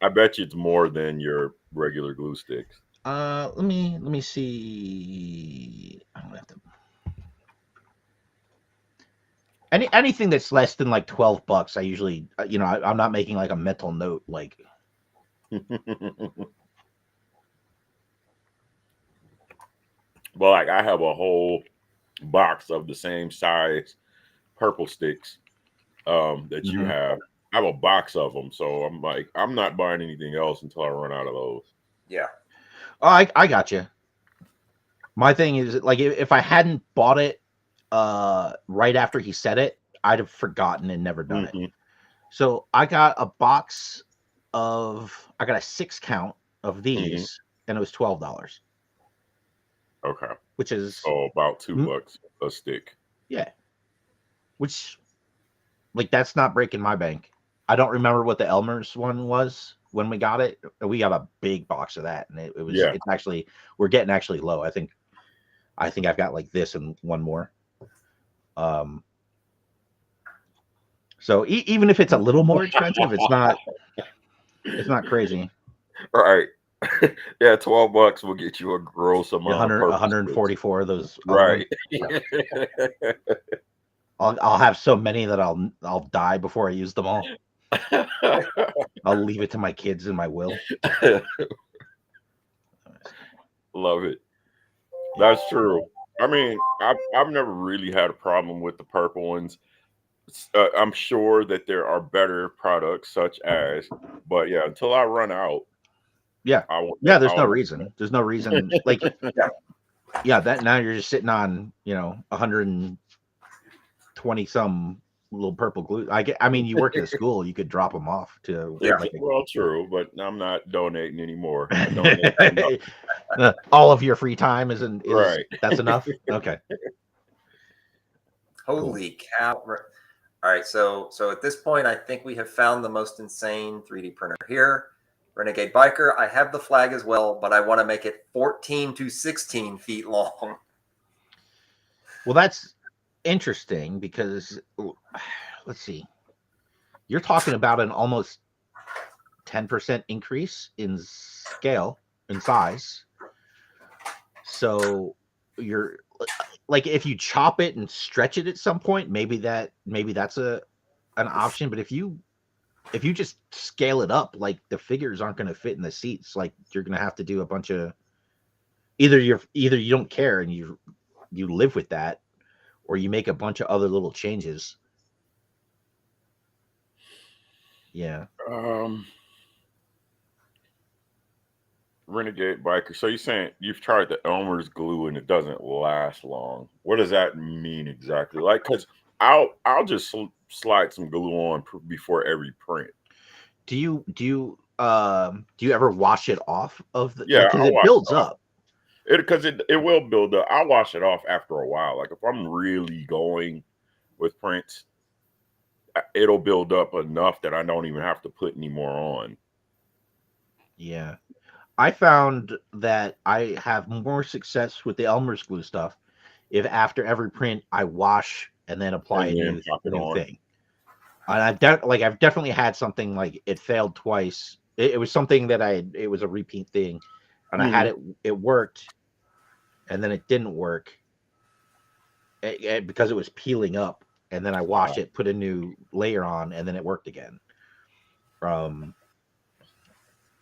I bet you it's more than your regular glue sticks. Let me see. I don't have to. Anything that's less than $12, I usually, I'm not making a mental note Well, I have a whole box of the same size purple sticks that you have. I have a box of them, so I'm not buying anything else until I run out of those. Yeah. Oh, I got you. My thing is if I hadn't bought it right after he said it, I'd have forgotten and never done it. So I got a box I got a 6 count of these, and it was $12. Okay. Which is about $2 a stick. Yeah. Which that's not breaking my bank. I don't remember what the Elmer's one was when we got it. We got a big box of that, and it was it's actually we're getting actually low. I think I've got this and one more. So even if it's a little more expensive, it's not crazy. All right. Yeah, $12 will get you a gross amount. 144 of those. Right. I'll have so many that I'll die before I use them all. I'll leave it to my kids in my will. Love it. That's true. I mean, I've never really had a problem with the purple ones. I'm sure that there are better products, such as, but yeah, until I run out, Yeah, I won't. yeah. There's I no won't. reason. There's no reason. Like, yeah. That now you're just sitting on 120 some little purple glue. I mean, you work at a school, you could drop them off to like Well, true, but I'm not donating anymore. I donate enough. all of your free time is Right. that's enough. Okay. Holy cow! All right, so at this point, I think we have found the most insane 3D printer here. Renegade Biker. I have the flag as well, but I want to make it 14 to 16 feet long. Well, that's interesting because let's see. You're talking about an almost 10% increase in scale, in size. So you're like, if you chop it and stretch it at some point, maybe that's an option. But if you just scale it up, like, the figures aren't going to fit in the seats. Like, you're going to have to do a bunch of either you don't care and you live with that, or you make a bunch of other little changes. Yeah. Renegade Biker. So you're saying you've tried the Elmer's glue and it doesn't last long? What does that mean exactly? Like, because I'll just slide some glue on before every print. Do you ever wash it off of the? Yeah, because it builds up. Because it will build up. I'll wash it off after a while. Like, if I'm really going with prints, it'll build up enough that I don't even have to put any more on. Yeah. I found that I have more success with the Elmer's glue stuff if after every print I wash and then apply a new thing. And I've definitely had something like it failed twice. It was something that it was a repeat thing, and I had it worked, and then it didn't work because it was peeling up, and then I washed it, put a new layer on, and then it worked again.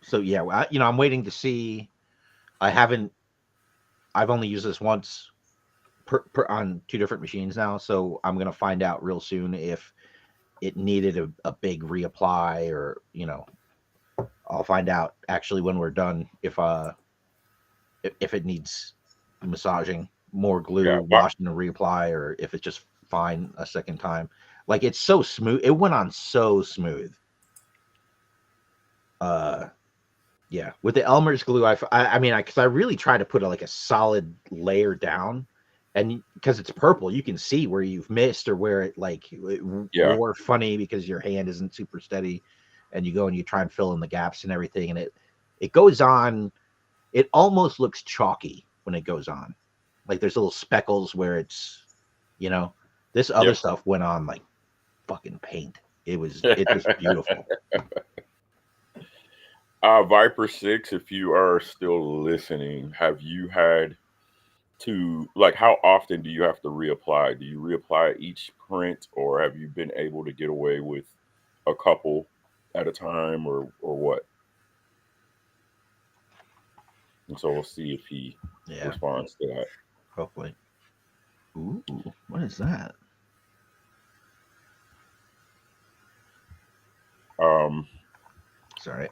So yeah, I'm waiting to see. I've only used this once on 2 different machines now, so I'm gonna find out real soon if it needed a big reapply, or I'll find out actually when we're done if it needs massaging, more glue, washing and reapply, or if it's just fine a second time. Like, it's so smooth. It went on so smooth. Yeah, with the Elmer's glue, I mean, because I really try to put a solid layer down, and because it's purple, you can see where you've missed or where it wore funny because your hand isn't super steady, and you go and you try and fill in the gaps and everything, and it goes on. It almost looks chalky when it goes on, like there's little speckles where it's, this other stuff went on like fucking paint. It was beautiful. Viper 6, if you are still listening, have you had to, like, how often do you have to reapply? Do you reapply each print, or have you been able to get away with a couple at a time, or what? And so we'll see if he responds to that. Hopefully. Ooh, what is that? Sorry.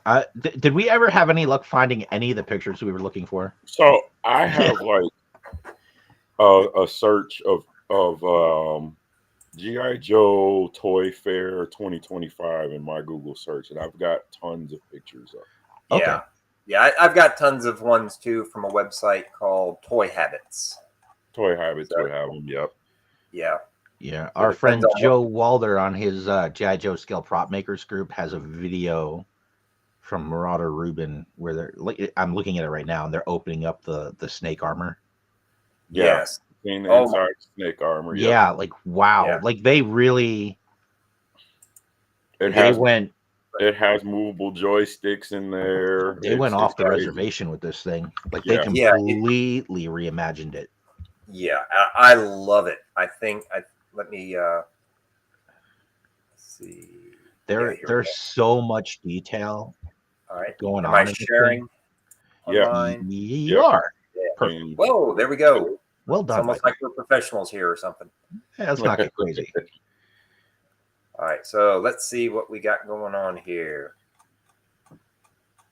Did we ever have any luck finding any of the pictures we were looking for? So I have like a search of G.I. Joe Toy Fair 2025 in my Google search, and I've got tons of pictures of. Okay. Yeah, I've got tons of ones too from a website called Toy Habits. Toy Habits would have them. Yep. Yeah. Yeah. Our friend Joe Walder on his G.I. Joe Scale Prop Makers group has a video from Marauder Rubin where I'm looking at it right now, and they're opening up the snake armor. Yes. Seeing the inside snake armor. Yeah, like, wow. Yeah. Like, they really It has movable joysticks in there. They went off the reservation with this thing. Like, they completely reimagined it. Yeah, I love it. I think let me see. There's so much detail All right. going Am on. I in this sharing Yeah. online? You are. Perfect. And Whoa, there we go. Well It's done. almost like we're professionals here or something. Yeah, let's not get crazy. All right, so let's see what we got going on here.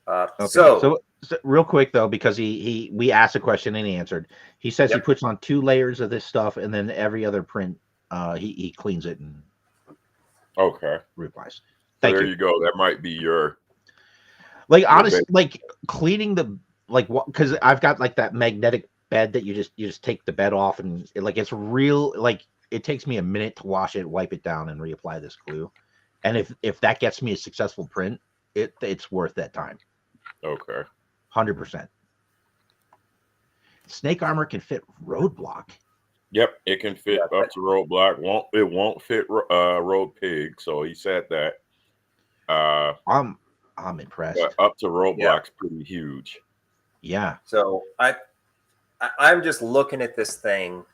Okay. So So real quick though, because we asked a question and he answered. He says he puts on 2 layers of this stuff, and then every other print, he cleans it and okay. replies. So Thank there you. you go. That might be your Honestly, like cleaning the because I've got like that magnetic bed that you just take the bed off, and it's real. Like it takes me a minute to wash it, wipe it down, and reapply this glue. And if that gets me a successful print, it's worth that time. Okay. 100%. Snake armor can fit roadblock. Yep, it can fit up to roadblock. It won't fit road pig. So he said that. I'm impressed. But up to roadblock's pretty huge. Yeah. So I'm just looking at this thing,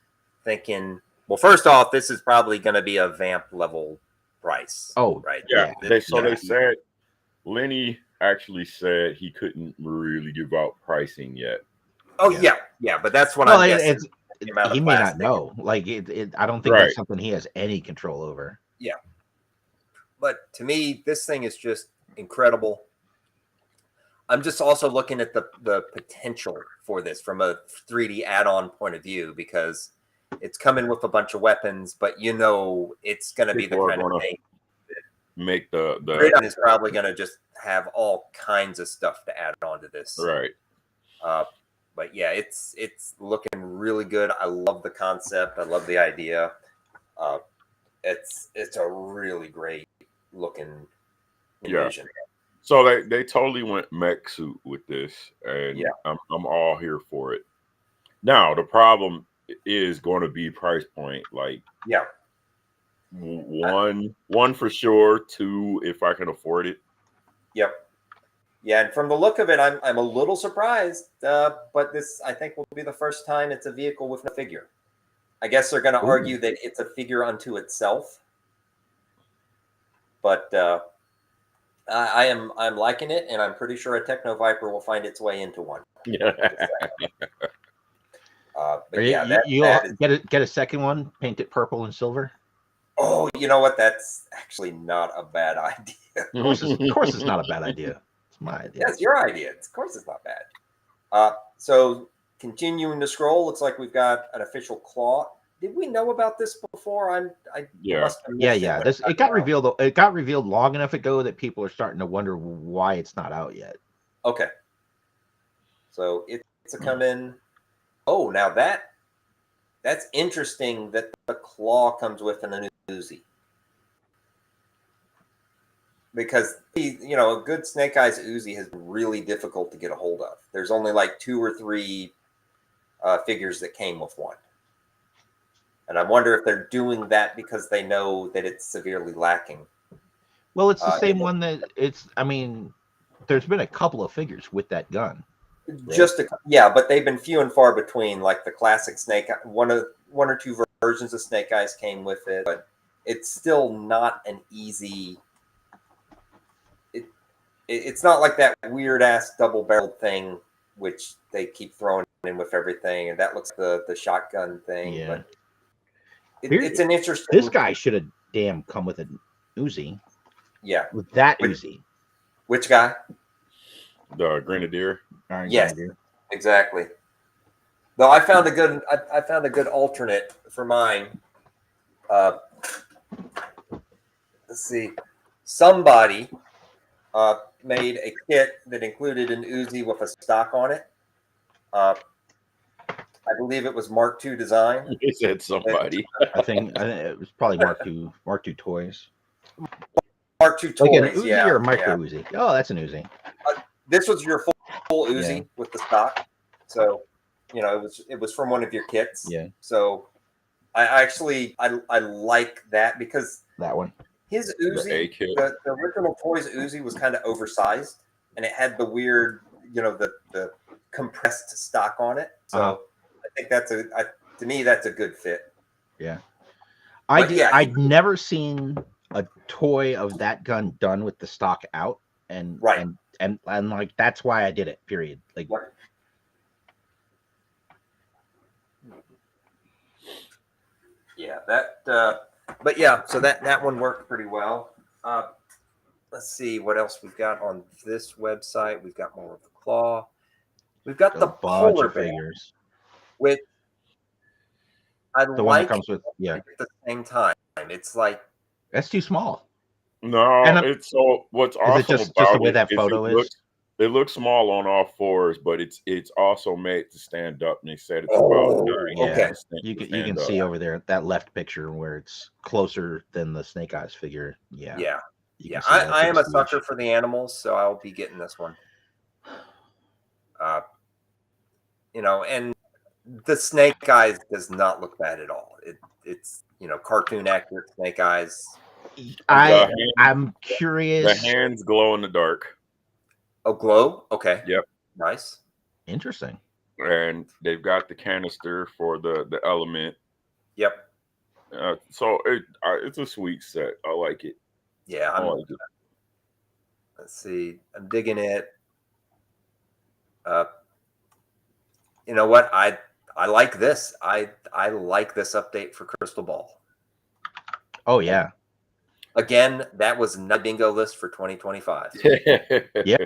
thinking, well, first off, this is probably going to be a vamp level price. Oh, right. Yeah. They said Lenny actually said he couldn't really give out pricing yet. Oh yeah, but that's what I'm guessing. He may not know. Like I don't think that's something he has any control over. Yeah. But to me, this thing is just incredible. I'm just also looking at the potential for this from a 3D add-on point of view, because it's coming with a bunch of weapons, but it's going to be the kind of thing make the Artwann is probably going to just have all kinds of stuff to add on to this. Right. But yeah, it's looking really good. I love the concept. I love the idea. It's a really great looking envision. So they totally went mech suit with this, and I'm all here for it. Now the problem is going to be price point. Like one for sure, 2 if I can afford it. Yep. Yeah, and from the look of it, I'm a little surprised, but this I think will be the first time it's a vehicle with no figure. I guess they're going to argue that it's a figure unto itself, but I'm liking it, and I'm pretty sure a Techno Viper will find its way into one. But you'll get a second one, paint it purple and silver. Oh, you know what? That's actually not a bad idea. Of course, it's not a bad idea. It's my idea. That's your idea. Of course, it's not bad. So continuing to scroll, looks like we've got an official claw. Did we know about this before? It got revealed. It got revealed long enough ago that people are starting to wonder why it's not out yet. Okay. So it's a come in. Oh, now that's interesting that the claw comes with an Uzi. Because a good Snake Eyes Uzi has been really difficult to get a hold of. There's only like 2 or 3 figures that came with one. And I wonder if they're doing that because they know that it's severely lacking. Well, it's the same one that there's been a couple of figures with that gun. Right? But they've been few and far between. Like the classic Snake, one or two versions of Snake Eyes came with it, but it's still not an easy. It's not like that weird ass double-barreled thing, which they keep throwing in with everything, and that looks like the shotgun thing. Yeah. But it's an interesting. This guy should have come with an Uzi. Yeah. With that Uzi. Which guy? The Grenadier. Yes, Grenadier. Exactly. Though I found a good alternate for mine. Let's see. Somebody made a kit that included an Uzi with a stock on it. I believe it was Mark II design. He said somebody. I think it was probably Mark II toys. Mark II toys, like an Uzi or a micro Uzi. Oh, that's an Uzi. This was your full Uzi with the stock. So, it was from one of your kits. Yeah. So, I like that because that one. His Uzi, the original Toys Uzi was kind of oversized, and it had the weird, the compressed stock on it. So I think to me that's a good fit. Yeah, I'd never seen a toy of that gun done with the stock out, and Right. and like that's why I did it. Period. Like, yeah, but yeah, so that one worked pretty well. Let's see what else we've got on this website. We've got more of the claw. We've got a the bunch polar of bear, figures. which I The one that like comes with, yeah, at the same time. It's like, that's too small. No, And it's so what's is it awesome just the about way it that is photo is? it looks small on all fours, but it's also made to stand up. And they said it's about oh, 9 okay. inches You to can stand up. see over there that left picture where it's closer than the Snake Eyes figure. Yeah, Yeah. you Yeah. can see that I big am a swoosh. sucker for the animals, so I'll be getting this one. And the Snake Eyes does not look bad at all. It's cartoon accurate Snake Eyes. I'm The curious. hands glow in the dark. Oh, glow. Okay. Yep. Nice. Interesting. And they've got the canister for the element. Yep. So it's a sweet set. I like it. Yeah. Let's see. I'm digging it. You know what? I like this. I like this update for Crystal Ball. Oh yeah. Again, that was not a bingo list for 2025. Yeah.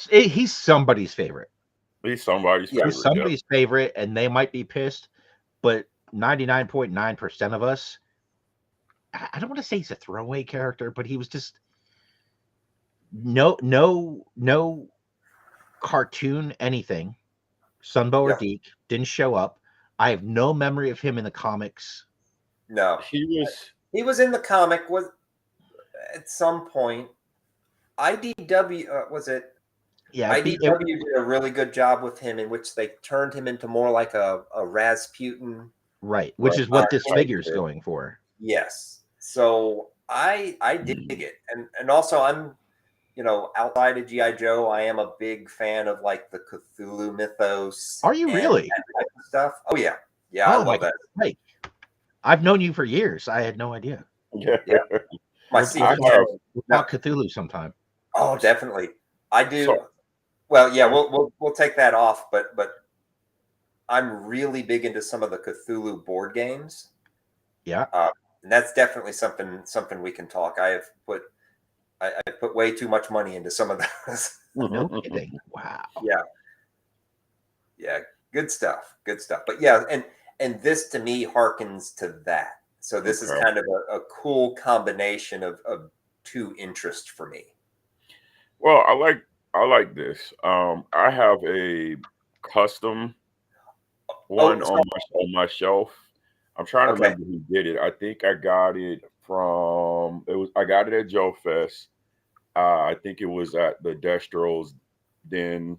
He's somebody's favorite. He's somebody's favorite. He's somebody's favorite, and they might be pissed, but 99.9% of us, I don't want to say he's a throwaway character, but he was just no cartoon anything. Sunbow or Deke didn't show up. I have no memory of him in the comics. No, he was in the comic at some point. IDW was it? Yeah, IDW did a really good job with him, in which they turned him into more like a Rasputin, right? Which is what this figure is going for. Yes, so I dig it, and also I'm, outside of G.I. Joe, I am a big fan of like the Cthulhu mythos. Are you really? That type of stuff. Oh yeah, I love that. Right. I've known you for years. I had no idea. Yeah. We'll talk Cthulhu sometime. Oh, definitely. I do. So, well, yeah, we'll take that off, but I'm really big into some of the Cthulhu board games. Yeah. And that's definitely something we can talk. I put way too much money into some of those. No kidding. Wow. Yeah. Yeah. Good stuff. But yeah, and this to me harkens to that. So this is kind of a cool combination of two interests for me. Well, I like this. I have a custom one on my shelf. I'm trying to remember who did it. I think I got it I got it at Joe Fest. I think it was at the Destro's Den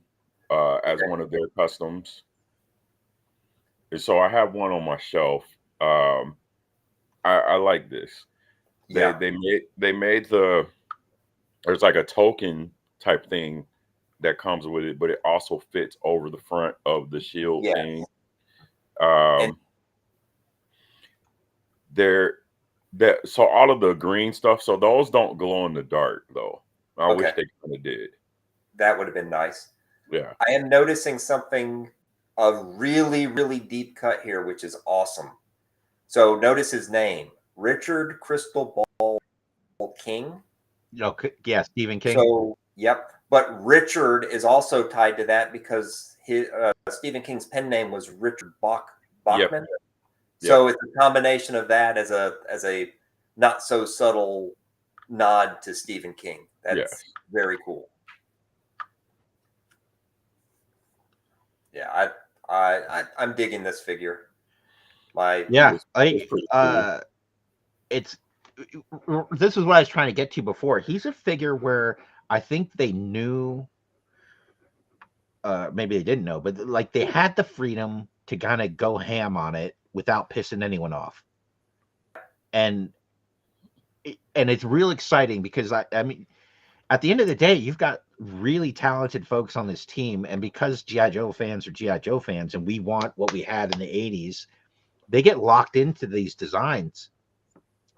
as one of their customs. And so I have one on my shelf. I like this. Yeah. They made there's like a token type thing that comes with it, but it also fits over the front of the shield thing. So all of the green stuff, so those don't glow in the dark though. I wish they kind of did. That would have been nice. Yeah. I am noticing something, a really, really deep cut here, which is awesome. So notice his name, Richard Crystal Ball King. Yeah, Stephen King. So, yep. But Richard is also tied to that because Stephen King's pen name was Richard Bachman. Yep. So it's a combination of that as a not so subtle nod to Stephen King. That's very cool. Yeah, I'm digging this figure. This is what I was trying to get to before. He's a figure where I think they knew, maybe they didn't know, but like they had the freedom to kind of go ham on it without pissing anyone off. And it's real exciting because I mean, at the end of the day, you've got really talented folks on this team, and because G.I. Joe fans are G.I. Joe fans, and we want what we had in the 80s, they get locked into these designs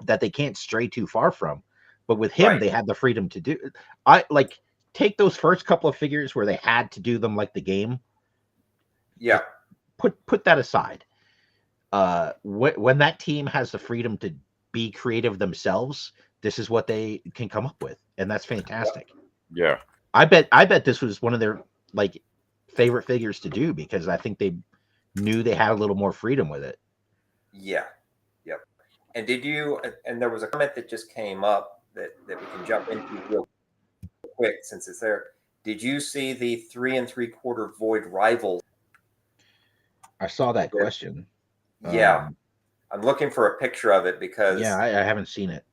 that they can't stray too far from. But with him, Right. they had the freedom to do. Take those first couple of figures where they had to do them like the game. Yeah. Put that aside. When that team has the freedom to be creative themselves, this is what they can come up with, and that's fantastic. Yeah. I bet this was one of their like favorite figures to do because I think they knew they had a little more freedom with it. Yeah. Yep. And did you? And there was a comment that just came up that we can jump into real quick since it's there. Did you see the 3 3/4 Void Rivals? I saw that question. Yeah. I'm looking for a picture of it because I haven't seen it.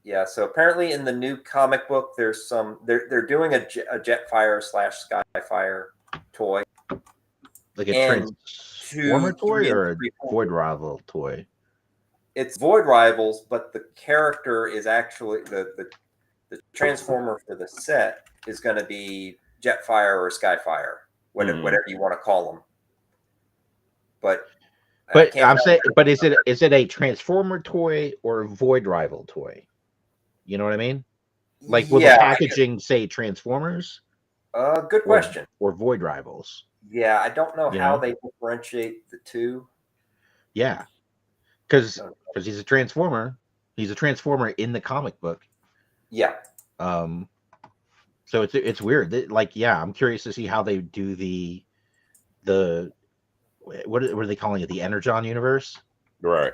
Yeah, so apparently in the new comic book, there's some they're doing a Jetfire / Skyfire toy, Like a and Transformer 2, toy 3, and or a 3/4. Void Rival toy. It's Void Rivals, but the character is actually the Transformer for the set is going to be Jetfire or Skyfire, whatever you want to call them. But I'm saying, but is it a Transformer toy or a Void Rival toy? You know what I mean? Like, will the packaging say Transformers? Good question. Or Void Rivals? Yeah, I don't know how they differentiate the two. Yeah, because he's a Transformer. He's a Transformer in the comic book. Yeah. So it's weird. Like, yeah, I'm curious to see how they do the what are they calling it? The Energon universe? Right.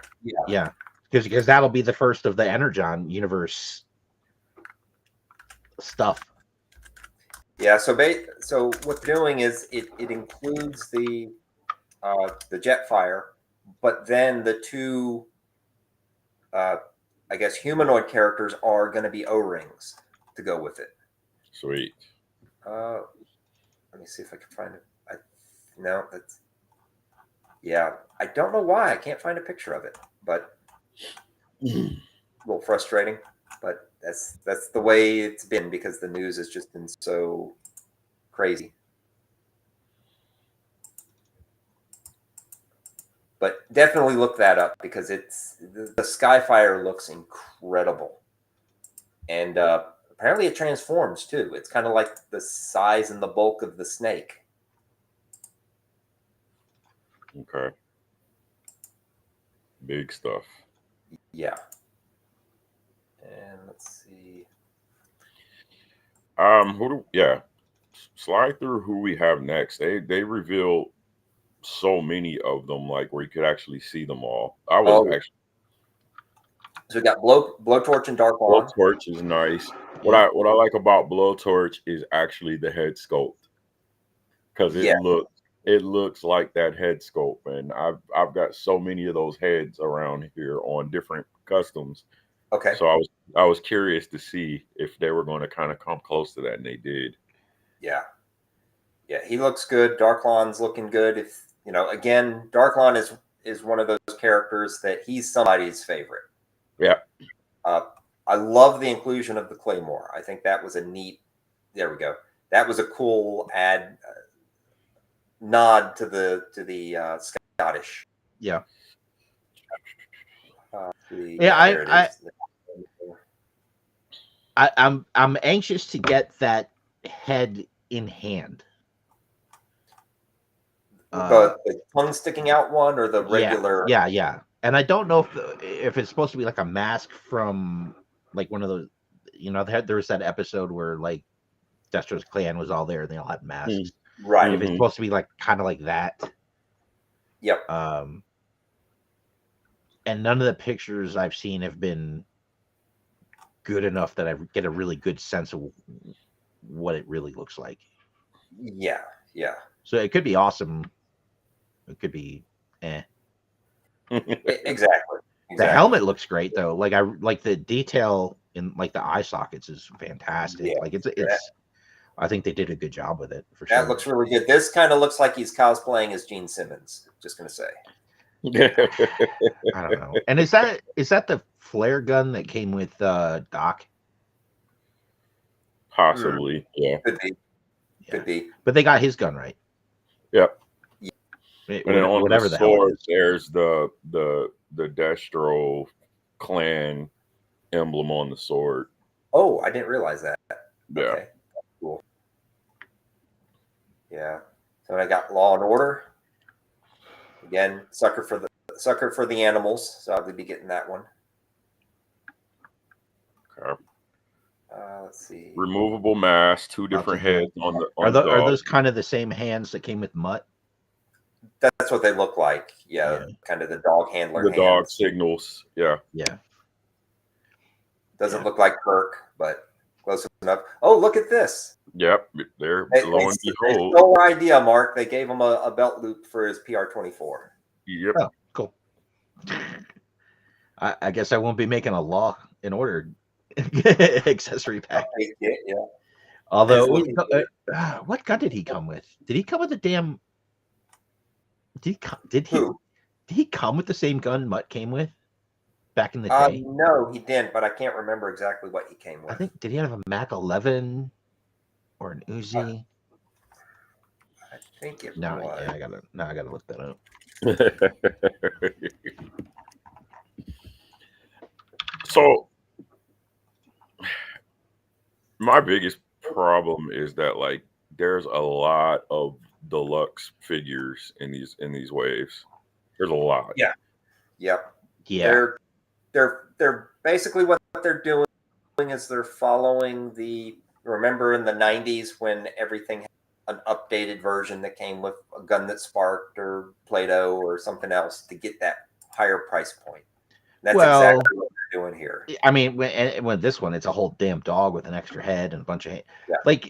Yeah. Because that'll be the first of the Energon universe stuff. Yeah, so what they're doing is it includes the Jetfire, but then the two I guess humanoid characters are going to be O-rings to go with it. Sweet. Let me see if I can find it. I don't know why I can't find a picture of it, but a little frustrating. But that's the way it's been because the news has just been so crazy. But definitely look that up because the Skyfire looks incredible, and apparently it transforms too. It's kind of like the size and the bulk of the snake. Okay. Big stuff. Yeah. And let's see. Slide through who we have next. They revealed so many of them, like where you could actually see them all. So we got Blowtorch and Darkwan. Blowtorch is nice. What I like about Blowtorch is actually the head sculpt, because it looks like that head sculpt, and I've got so many of those heads around here on different customs. Okay. So I was curious to see if they were going to kind of come close to that, and they did. Yeah. Yeah, he looks good. Darklon's looking good. If again, Darklon is one of those characters that he's somebody's favorite. Yeah. I love the inclusion of the Claymore. I think that was a neat. There we go. That was a cool nod to the Scottish. Yeah. I'm anxious to get that head in hand. The tongue sticking out one or the regular? Yeah. And I don't know if it's supposed to be like a mask from like one of those. There was that episode where like Destro's clan was all there and they all had masks. Right. If it's supposed to be like kind of like that. Yep. And none of the pictures I've seen have been good enough that I get a really good sense of what it really looks like. Yeah. So it could be awesome. It could be Exactly. The helmet looks great though. Like I like the detail in like the eye sockets is fantastic. Yeah, like it's I think they did a good job with it for sure. That looks really good. This kind of looks like he's cosplaying as Gene Simmons. Just gonna say. I don't know. And is that the flare gun that came with Doc? Possibly, yeah. Could be. But they got his gun right. Yep. And then on whatever the the hell it sword, is. there's the Destro clan emblem on the sword. Oh, I didn't realize that. Yeah. Okay, cool. Yeah. So I got Law and Order. Again, sucker for the animals. So I'll be getting that one. Okay. Let's see. Removable mask, two different heads on the Are dog. those kind of the same hands that came with Mutt? That's what they look like. Yeah. Kind of the dog handler. The hands. dog signals. Yeah. Yeah. Doesn't look like Kirk, but close enough. Oh, look at this. Yep. They're lo and behold. No idea, Mark. They gave him a belt loop for his PR-24. Yep. Oh, cool. I guess I won't be making a Law and Order accessory pack. Yeah. Although, what gun did he come with? Did he come with a damn? Did he come with the same gun Mutt came with back in the day? No, he didn't, but I can't remember exactly what he came with. I think, did he have a Mac 11 or an Uzi? I think it No, was. yeah, I gotta look that up. So my biggest problem is that like there's a lot of deluxe figures in these waves. There's a lot. Yeah. Yep. Yeah. They're basically what they're doing is they're following remember in the 90s when everything had an updated version that came with a gun that sparked or Play-Doh or something else to get that higher price point. That's exactly what they're doing here. I mean, when this one, it's a whole damn dog with an extra head and a bunch of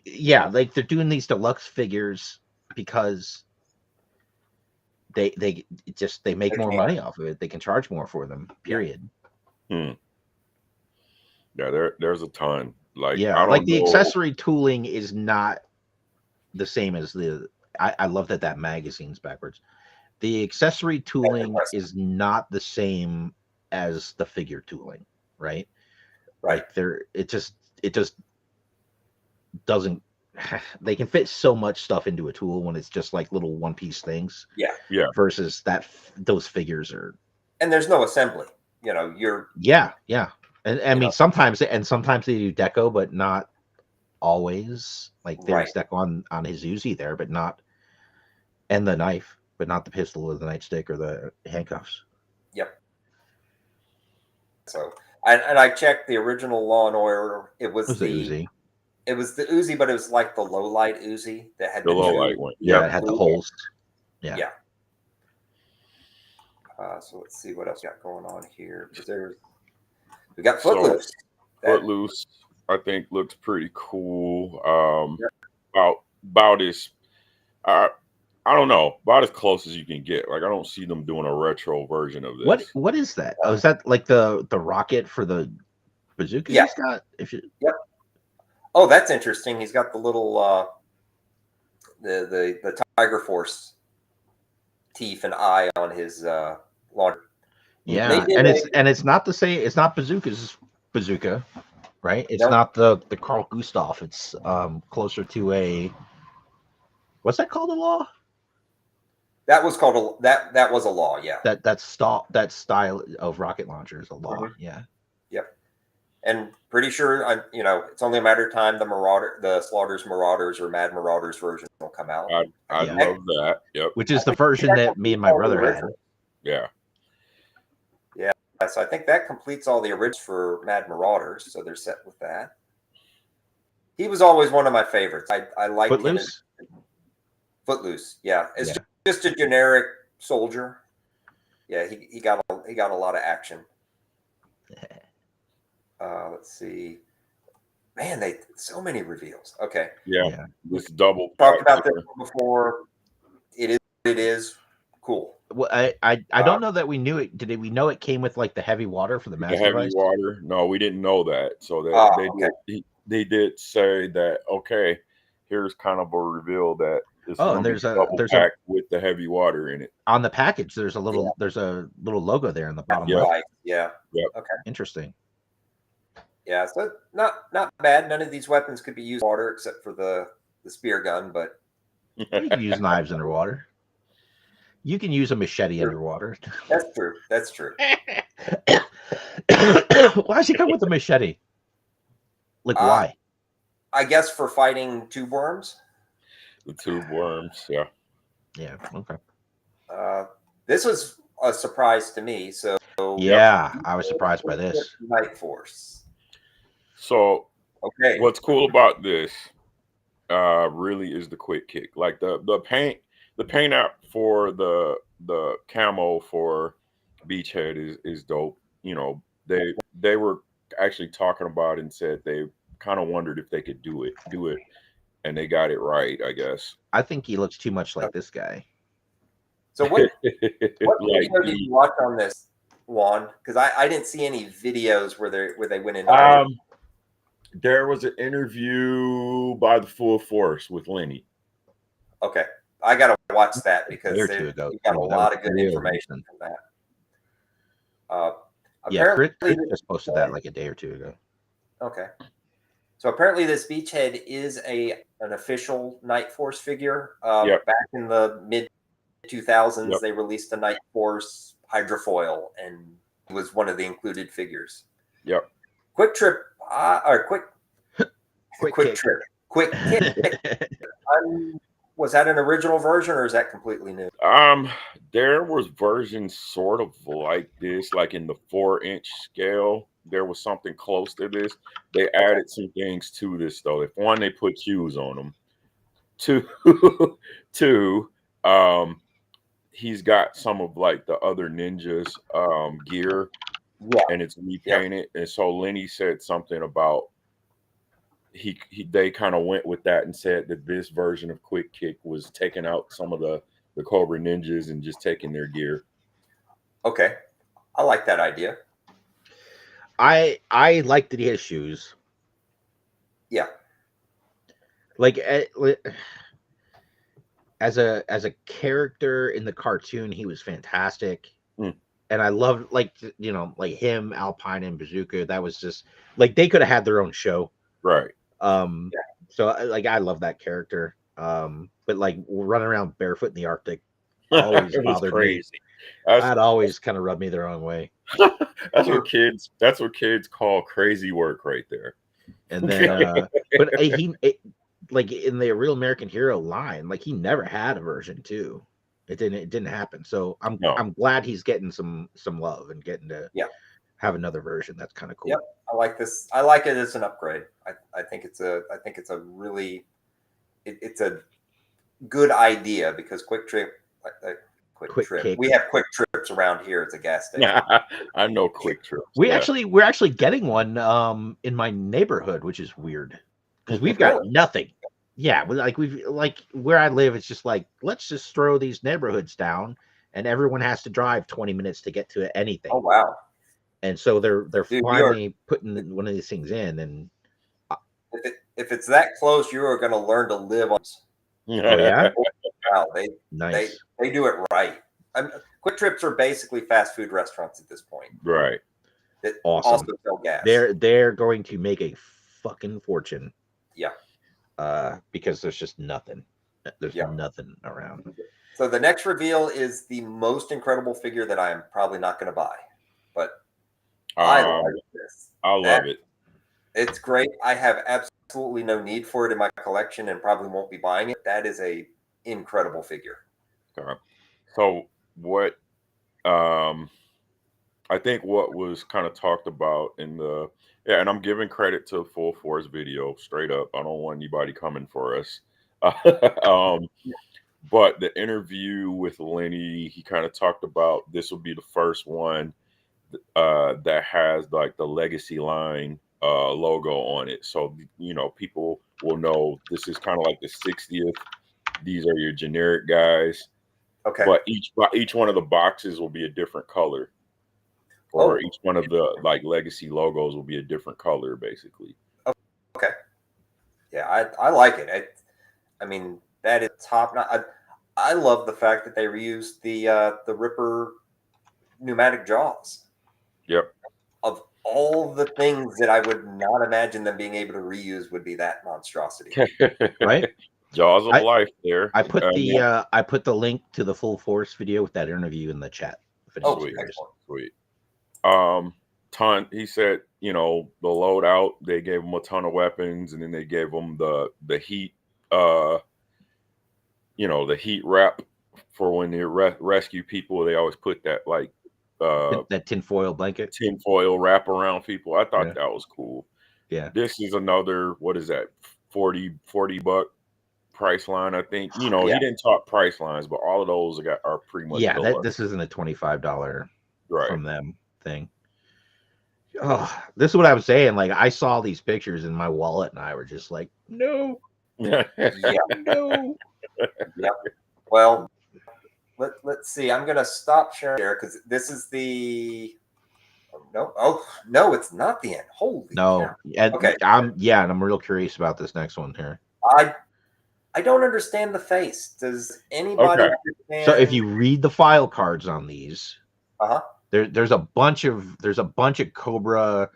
yeah. like they're doing these deluxe figures because they make more money off of it. They can charge more for them. Period. Yeah, there's a ton. Like the accessory tooling is not the same as I love that magazine's backwards. The accessory tooling is not the same as the figure tooling, right? Like it just doesn't. They can fit so much stuff into a tool when it's just like little one-piece things. Yeah. Versus those figures are. And there's no assembly. You're. Yeah. And I mean, sometimes they do deco, but not always. Like there's deco on his Uzi there, but not, and the knife, but not the pistol or the nightstick or the handcuffs. Yep. So I checked the original Law and Order. It was the Uzi. It was the Uzi, but it was like the low light Uzi that had the low light one. Yeah, it had the holes. Yeah. So let's see what else we got going on here. We got Footloose. Footloose, I think, looks pretty cool. About as I don't know, about as close as you can get. Like I don't see them doing a retro version of this. What is that? Oh, is that like the rocket for the bazooka he's got? Yep. Oh, that's interesting. He's got the little the Tiger Force teeth and eye on his launcher. Yeah, and it's not the same. It's not Bazooka's bazooka, right? It's not the Carl Gustav. It's closer to a what's that called? A Law? That was called that was a Law. Yeah. That style of rocket launcher is a Law. Mm-hmm. Yeah. Yep. And pretty sure it's only a matter of time the Slaughter's Marauders or Mad Marauders version will come out. I love that. Yep. Which is the version that me and my brother had. Yeah. Yeah. So I think that completes all the originals for Mad Marauders. So they're set with that. He was always one of my favorites. I liked Footloose. Footloose. Yeah. It's just a generic soldier. Yeah. He got a lot of action. Let's see. Man, so many reveals. Okay. Yeah. This double. Talked about this before. It is cool. Well, I don't know that we knew it. Did we know it came with like the heavy water for the master heavy water? No, we didn't know that. So that they did say that. Okay, here's kind of a reveal that. And there's a with the heavy water in it on the package. There's a little logo there in the bottom left. Yeah. Okay. Interesting. Yeah, so not bad. None of these weapons could be used in water except for the spear gun, but you can use knives underwater. You can use a machete True. underwater. That's true. That's true. Why does he come with a machete? Like, why? I guess for fighting tube worms. The tube worms, yeah. Yeah. Okay. This was a surprise to me. So yeah, I was surprised by this. Night Force. So okay, what's cool about this really is the quick kick. Like the paint app for the camo for Beachhead is dope. You know, they were actually talking about it and said they kind of wondered if they could do it, and they got it right, I guess. I think he looks too much like this guy. So what video did you watch on this, Juan? Because I didn't see any videos where they went in. There was an interview by the Full Force with Lenny. Okay, I gotta watch that because you got a lot of good information from that. Yeah, Chris just posted that like a day or two ago. Okay, so apparently this Beachhead is an official Night Force figure. Back in the mid 2000s, they released a Night Force hydrofoil, and it was one of the included figures. Yep. Quick Trip, or Quick Trip, Quick Kick. Was that an original version, or is that completely new? There was versions sort of like this, like in the 4-inch scale. There was something close to this. They added some things to this though. If one, they put cues on them. Two, he's got some of like the other ninjas gear, and it's repainted. And so Lenny said something about they kind of went with that and said that this version of Quick Kick was taking out some of the Cobra ninjas and just taking their gear. Okay, I like that idea. I like that he has shoes. Yeah, like as a character in the cartoon, he was fantastic. And I loved, like, you know, like him, Alpine, and Bazooka. That was just like they could have had their own show, right? So like I love that character. But like running around barefoot in the Arctic always bothered me. That always kind of rubbed me the wrong way. That's what kids call crazy work right there. And then but like in the Real American Hero line, like he never had a version 2. It didn't happen. So I'm glad he's getting some love and getting to have another version. That's kind of cool. Yep, I like this. I like it as an upgrade. I think it's a really it's a good idea because Quick Trip. We have Quick Trips around here. It's a gas station. I know Quick Trips. We're actually getting one in my neighborhood, which is weird because we've got nothing. Yeah, we've where I live, it's just like, let's just throw these neighborhoods down, and everyone has to drive 20 minutes to get to anything. Oh wow! And so they're finally putting one of these things in, and if it's that close, you are going to learn to live on. Oh yeah, wow! They do it right. Quick Trips are basically fast food restaurants at this point, right? That awesome. Also sell gas. They're going to make a fucking fortune. Yeah. Because there's just nothing. There's nothing around. So the next reveal is the most incredible figure that I'm probably not going to buy, but I like this. I love it. It's great. I have absolutely no need for it in my collection and probably won't be buying it. That is a incredible figure. So what I think what was kind of talked about in the and I'm giving credit to Full Force video straight up. I don't want anybody coming for us. But the interview with Lenny, he kind of talked about this will be the first one that has like the Legacy line logo on it. So, you know, people will know this is kind of like the 60th. These are your generic guys. Okay. But each one of the boxes will be a different color. Or each one of the like Legacy logos will be a different color, basically. Okay. Yeah, I like it. I mean, that is top notch. I love the fact that they reused the Ripper pneumatic jaws. Yep. Of all the things that I would not imagine them being able to reuse would be that monstrosity. Right? Jaws of Life there. I put the link to the Full Force video with that interview in the chat. Oh, sweet. He said, you know, the loadout, they gave him a ton of weapons, and then they gave him the heat, you know, the heat wrap for when they rescue people. They always put that like that tinfoil blanket, tinfoil wrap around people. I thought that was cool. Yeah. This is another, what is that, $40 price line, I think. You know, he didn't talk price lines, but all of those are pretty much this isn't a $25 right from them thing. Oh, this is what I was saying. Like, I saw these pictures and my wallet and I were just like, no. No. Yep. Well, let's see. I'm gonna stop sharing here because this is the no, it's not the end. Holy cow. Okay. And I'm real curious about this next one here. I don't understand the face. Does anybody understand? So if you read the file cards on these, there's a bunch of Cobra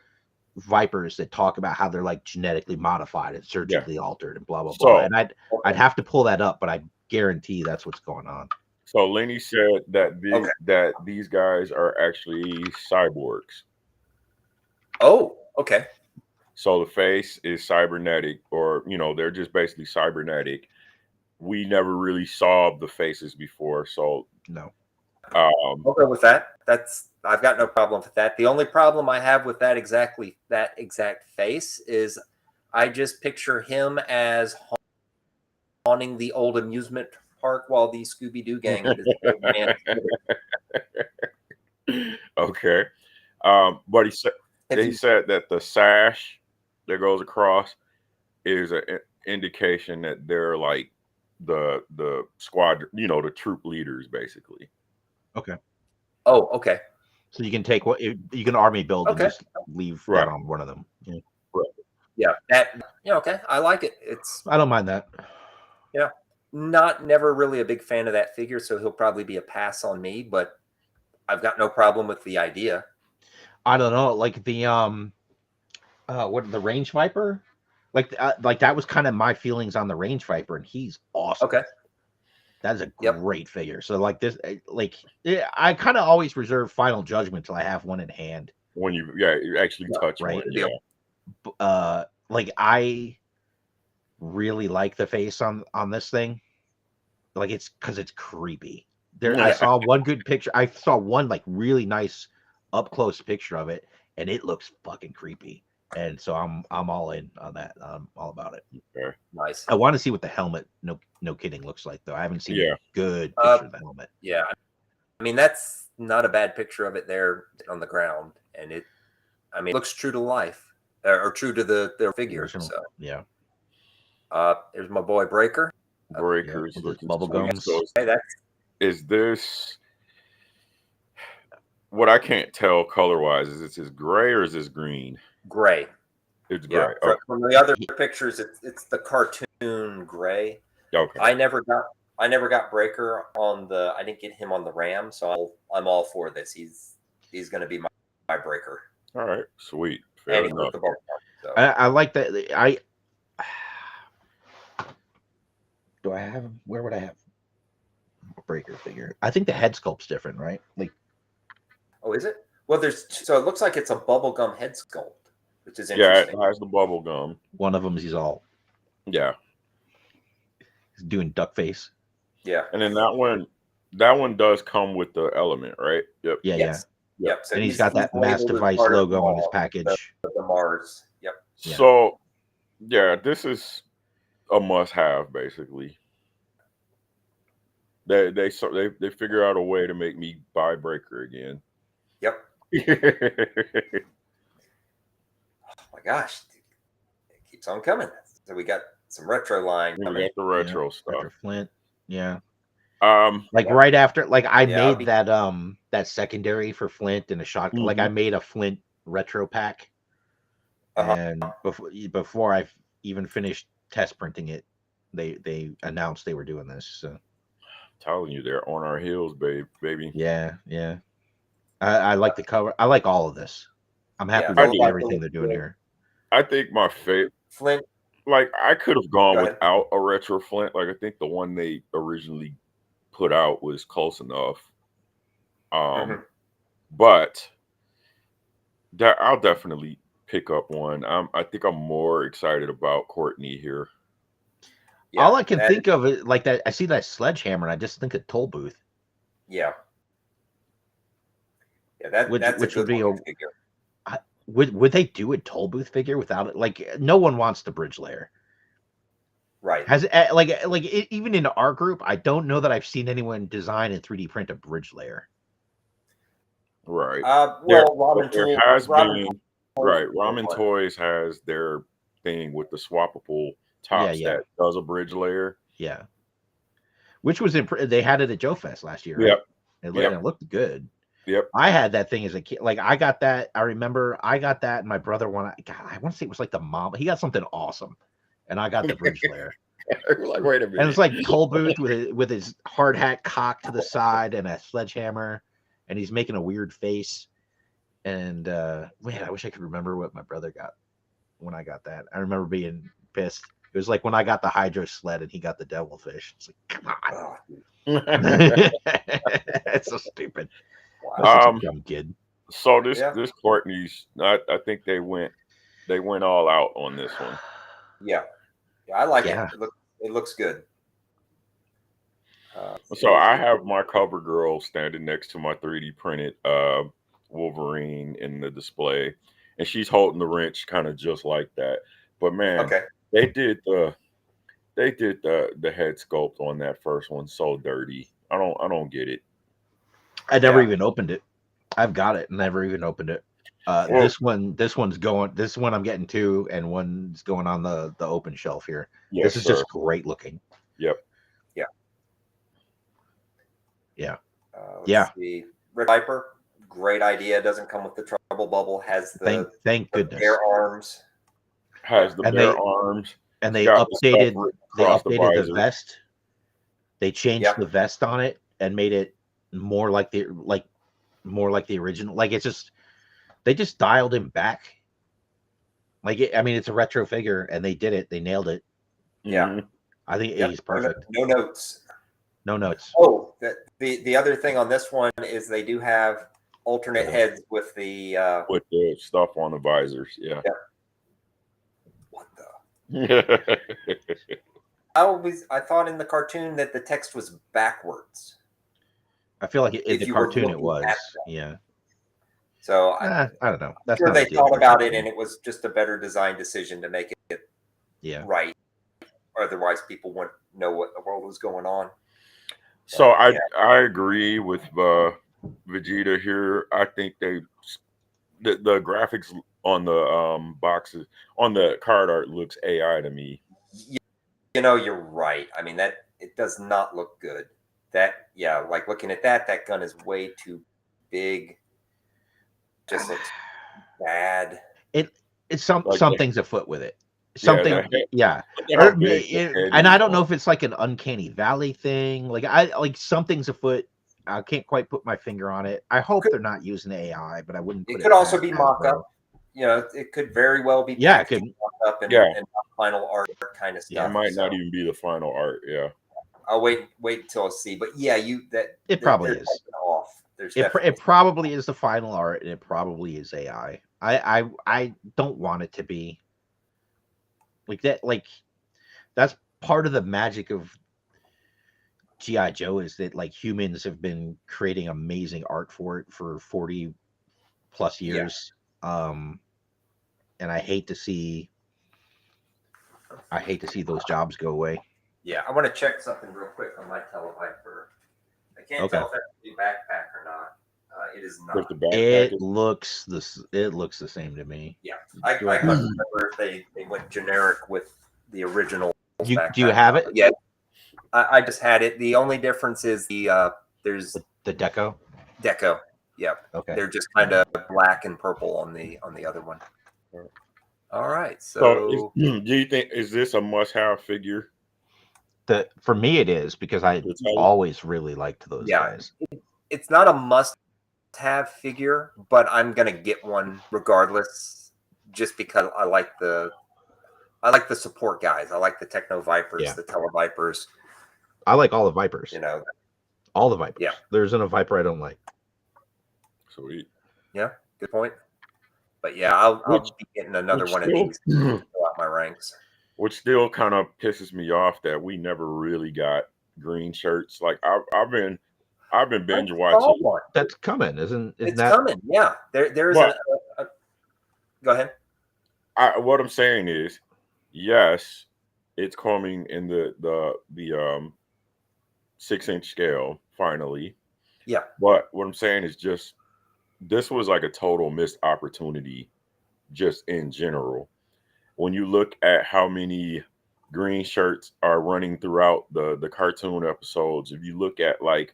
Vipers that talk about how they're like genetically modified and surgically altered and blah blah blah. And I'd have to pull that up, but I guarantee that's what's going on. So Lenny said that these guys are actually cyborgs. Oh, okay. So the face is cybernetic, or, you know, they're just basically cybernetic. We never really saw the faces before, so no. Okay with that. I've got no problem with that. The only problem I have with that exact face is I just picture him as haunting the old amusement park while the Scooby-Doo gang is okay. But he said that the sash that goes across is an indication that they're like the squad, you know, the troop leaders basically. Okay. Oh, okay. So you can take you can army build and just leave that on one of them. Yeah. Yeah. Okay. I like it. I don't mind that. Yeah. Never really a big fan of that figure, so he'll probably be a pass on me, but I've got no problem with the idea. I don't know, like the the Range Viper, like that was kind of my feelings on the Range Viper, and he's awesome. Okay. That is a great figure. So like this, I kind of always reserve final judgment till I have one in hand. When you actually touch one, like I really like the face on this thing. Like it's because it's creepy. I saw one good picture. I saw one like really nice up close picture of it, and it looks fucking creepy. And so I'm all in on that. I'm all about it. Okay. Nice. I want to see what the helmet, no kidding, looks like though. I haven't seen a good picture of the helmet. Yeah, I mean that's not a bad picture of it there on the ground, and it looks true to life or true to their figure. So yeah. There's my boy Breaker. Breakers with bubble gums. So is this what I can't tell color wise? Is this gray or is this green? Gray. It's gray. Yeah, from the other pictures, it's the cartoon gray. Okay. I never got Breaker on the. I didn't get him on the Ram, so I'm all for this. He's going to be my Breaker. All right, sweet. Fair enough. I like that. Do I have him? Where would I have a Breaker figure? I think the head sculpt's different, right? Like, oh, is it? Well, so it looks like it's a bubblegum head sculpt, which is interesting. Yeah, it has the bubble gum. One of them he's all. Yeah. He's doing duck face. Yeah. And then that one does come with the element, right? Yep. Yeah, yes. Yep. So and he's got that Mass Device logo on his package. The Mars. Yep. Yeah. So, yeah, this is a must-have, basically. They figure out a way to make me buy Breaker again. Yep. Oh my gosh, it keeps on coming. So we got some retro line. We got the retro stuff. Retro Flint. Yeah. Like right after, like I made that secondary for Flint and a shotgun. Like I made a Flint retro pack, and before I even finished test printing it, they announced they were doing this. So, I'm telling you, they're on our heels, baby. Yeah. I like the cover. I like all of this. I'm happy with everything they're doing here. I think my favorite Flint. like I could have gone Go ahead. without a retro Flint. Like I think the one they originally put out was close enough. But that I'll definitely pick up one. I think I'm more excited about Courtney here. Yeah, all I can think of is like that. I see that sledgehammer, and I just think of Toll Booth. Yeah, that's a good figure. Would they do a Toll Booth figure without it? Like, no one wants the bridge layer. Right. Has even in our group, I don't know that I've seen anyone design and 3D print a bridge layer. Right. Ramen Toys has their thing with the swappable tops that does a bridge layer. Yeah. Which was they had it at Joe Fest last year, right? Yep. It looked good. Yep. I had that thing as a kid. Like I got that. I remember I got that, and my brother I want to say it was like the mom. He got something awesome, and I got the bridge layer. Like, wait a minute. And it's like Toll Booth with his hard hat cocked to the side and a sledgehammer, and he's making a weird face. And man, I wish I could remember what my brother got when I got that. I remember being pissed. It was like when I got the Hydro sled and he got the devilfish. It's like, come on. It's so stupid. Wow. Such a dumb kid. So this Courtney's, I think they went all out on this one. Yeah, I like it. It looks good. So I have my cover girl standing next to my 3D printed Wolverine in the display, and she's holding the wrench kind of just like that. But man, they did the head sculpt on that first one so dirty. I don't get it. I never even opened it. I've got it. Never even opened it. This one I'm getting two, and one's going on the open shelf here. Yes, this is just great looking. Yep. Yeah. Let's see. Red Viper, great idea. Doesn't come with the trouble bubble. Has the thank goodness bare arms. Has the bare arms. And they updated the vest. They changed the vest on it and made it more like the original. Like they just dialed him back. Like it's a retro figure, and they did it. They nailed it. Yeah, I think he's perfect. No notes. No notes. Oh, the other thing on this one is they do have alternate heads with the stuff on the visors. Yeah. What the? I thought in the cartoon that the text was backwards. I feel like in the cartoon it was. Yeah. So I don't know. That's sure they thought about it, and it was just a better design decision to make it right. Otherwise, people wouldn't know what the world was going on. So I agree with Vegeta here. I think the graphics on the boxes on the card art looks AI to me. You're right. I mean that it does not look good. Like looking at that gun is way too big. Just looks bad. It's something's afoot with it. Something, and I don't know if it's like an uncanny valley thing. Like something's afoot. I can't quite put my finger on it. I hope they're not using AI, but I wouldn't. It could also be mock-up. It could very well be mock-up and final art kind of stuff. It might not even be the final art. Yeah, I'll wait until I see. But it probably is off. It probably is the final art, and it probably is AI. I don't want it to be. Like that, that's part of the magic of G.I. Joe is that humans have been creating amazing art for it for 40 plus years. And I hate to see those jobs go away. Yeah, I want to check something real quick on my Televiper. I can't tell if that's the backpack or not. It is not. It looks the same to me. Yeah, I couldn't remember if they went generic with the original. Do you have it? Yeah, I just had it. The only difference is there's the deco. Deco. Yep. Okay. They're just kind of black and purple on the other one. All right. So do you think is this a must-have figure? For me, it is because I always really liked those guys. It's not a must-have figure, but I'm gonna get one regardless, just because I like the I like the support guys. I like the Techno Vipers, Yeah. the Televipers. I like all the Vipers. You know, all the Vipers. Yeah. There isn't a Viper I don't like. Sweet. Yeah, good point. But yeah, I'll be getting another one of these to fill out my ranks. Which still kind of pisses me off that we never really got green shirts. Like I've been binge watching. That's coming, isn't It's that coming? Yeah, there's But- Go ahead. What I'm saying is, yes, it's coming in the 6-inch scale finally. Yeah. But what I'm saying is just this was like a total missed opportunity, just in general. When you look at how many green shirts are running throughout the cartoon episodes, if you look at like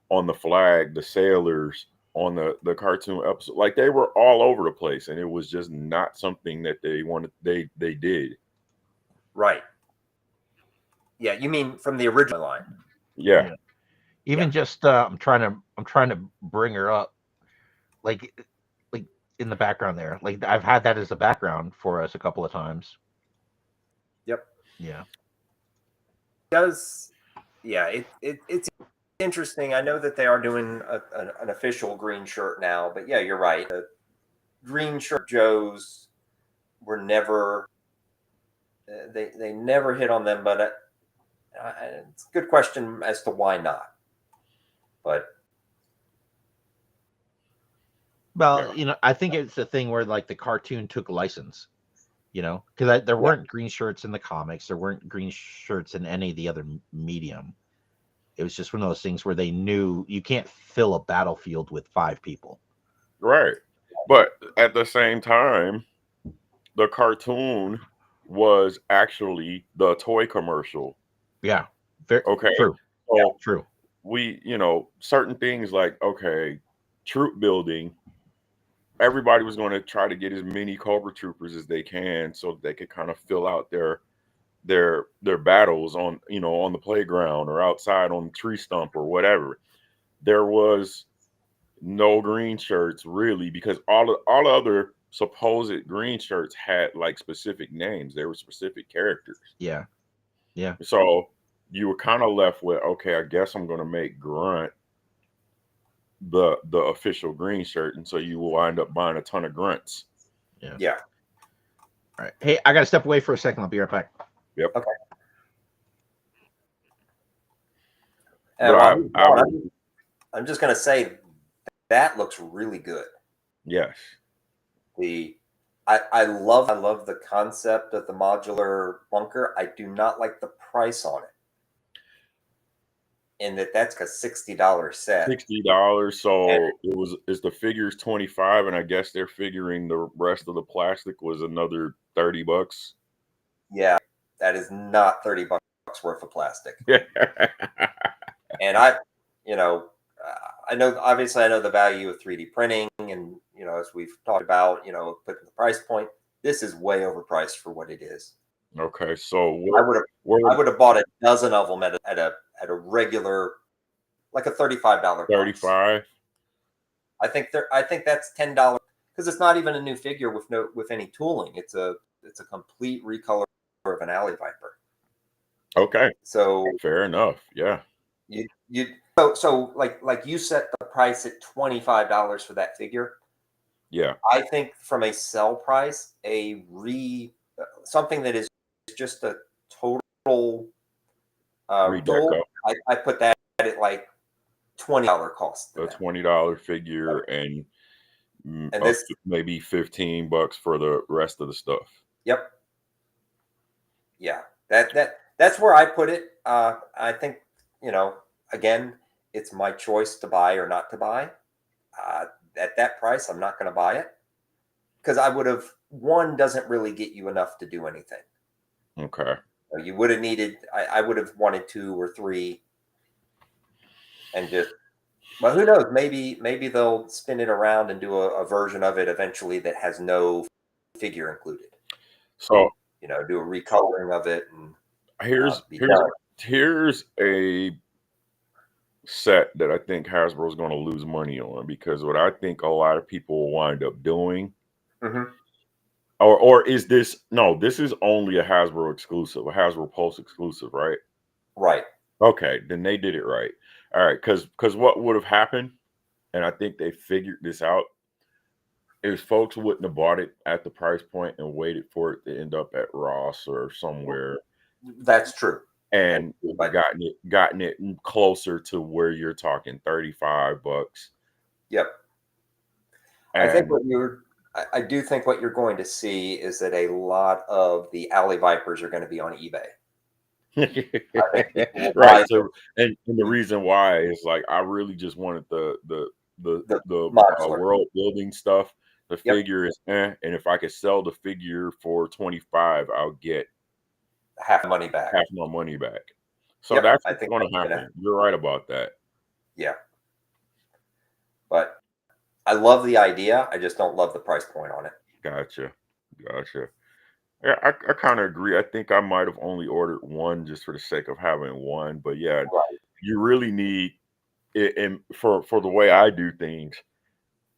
on the flag, the sailors on the cartoon episode, like they were all over the place, and it was just not something that they wanted. They did. Right. Yeah, you mean from the original line? Yeah. even just I'm trying to bring her up, like in the background there. Like I've had that as a background for us a couple of times. Yep. Yeah. It's interesting. I know that they are doing an official green shirt now, but yeah, you're right. The green shirt Joes were never they never hit on them, but it's a good question as to why not. But Well, I think it's a thing where like the cartoon took license, because there weren't green shirts in the comics. There weren't green shirts in any of the other medium. It was just one of those things where they knew you can't fill a battlefield with 5 people. Right. But at the same time, the cartoon was actually the toy commercial. Yeah. Okay. True. So yeah, true. We, certain things like, okay, troop building, everybody was going to try to get as many Cobra Troopers as they can so they could kind of fill out their battles on, on the playground or outside on the tree stump or whatever. There was no green shirts really, because all the other supposed green shirts had like specific names. They were specific characters. Yeah. Yeah. So you were kind of left with, okay, I guess I'm going to make Grunt the official green shirt, and so you will wind up buying a ton of Grunts. Yeah. All right. Hey, I got to step away for a second. I'll be right back. Yep. Okay. I'm just going to say that looks really good. Yes. I love the concept of the modular bunker. I do not like the price on it. And that's a $60 set. $60. So it's the figures $25, and I guess they're figuring the rest of the plastic was another $30. Yeah, that is not $30 worth of plastic. And I know obviously I know the value of 3D printing, and as we've talked about, putting the price point. This is way overpriced for what it is. Okay, so I would have bought a dozen of them at a regular, like a $35. 35. I think that's $10 because it's not even a new figure with any tooling. It's a complete recolor of an Alley Viper. Okay. So fair enough. Yeah. So like you set the price at $25 for that figure. Yeah. I think from a sell price, something that is just a total goal, I put that at like $20 cost. A $20 figure, and this maybe $15 for the rest of the stuff. Yep. Yeah, that's where I put it. I think again, it's my choice to buy or not to buy. At that price, I'm not going to buy it because one doesn't really get you enough to do anything. Okay. You would have needed. I would have wanted 2 or 3, and just. Well, who knows? Maybe they'll spin it around and do a version of it eventually that has no figure included. So do a recoloring of it. And here's a set that I think Hasbro is going to lose money on, because what I think a lot of people will wind up doing. Mm-hmm. or is this no? This is only a Hasbro exclusive, a Hasbro Pulse exclusive, right? Right. Okay, then they did it right. All right, because what would have happened, and I think they figured this out, is folks wouldn't have bought it at the price point and waited for it to end up at Ross or somewhere, That's true. and gotten it closer to where you're talking $35. Yep. And I do think what you're going to see is that a lot of the Alley Vipers are going to be on eBay. right. So, and the reason why is like I really just wanted the world building stuff. The figure is and if I could sell the figure for 25, I'll get half my money back. So that's what's going to happen. You're right about that. Yeah. But I love the idea. I just don't love the price point on it. Gotcha. Yeah, I kind of agree. I think I might have only ordered one just for the sake of having one. But yeah, you really need it. And for the way I do things,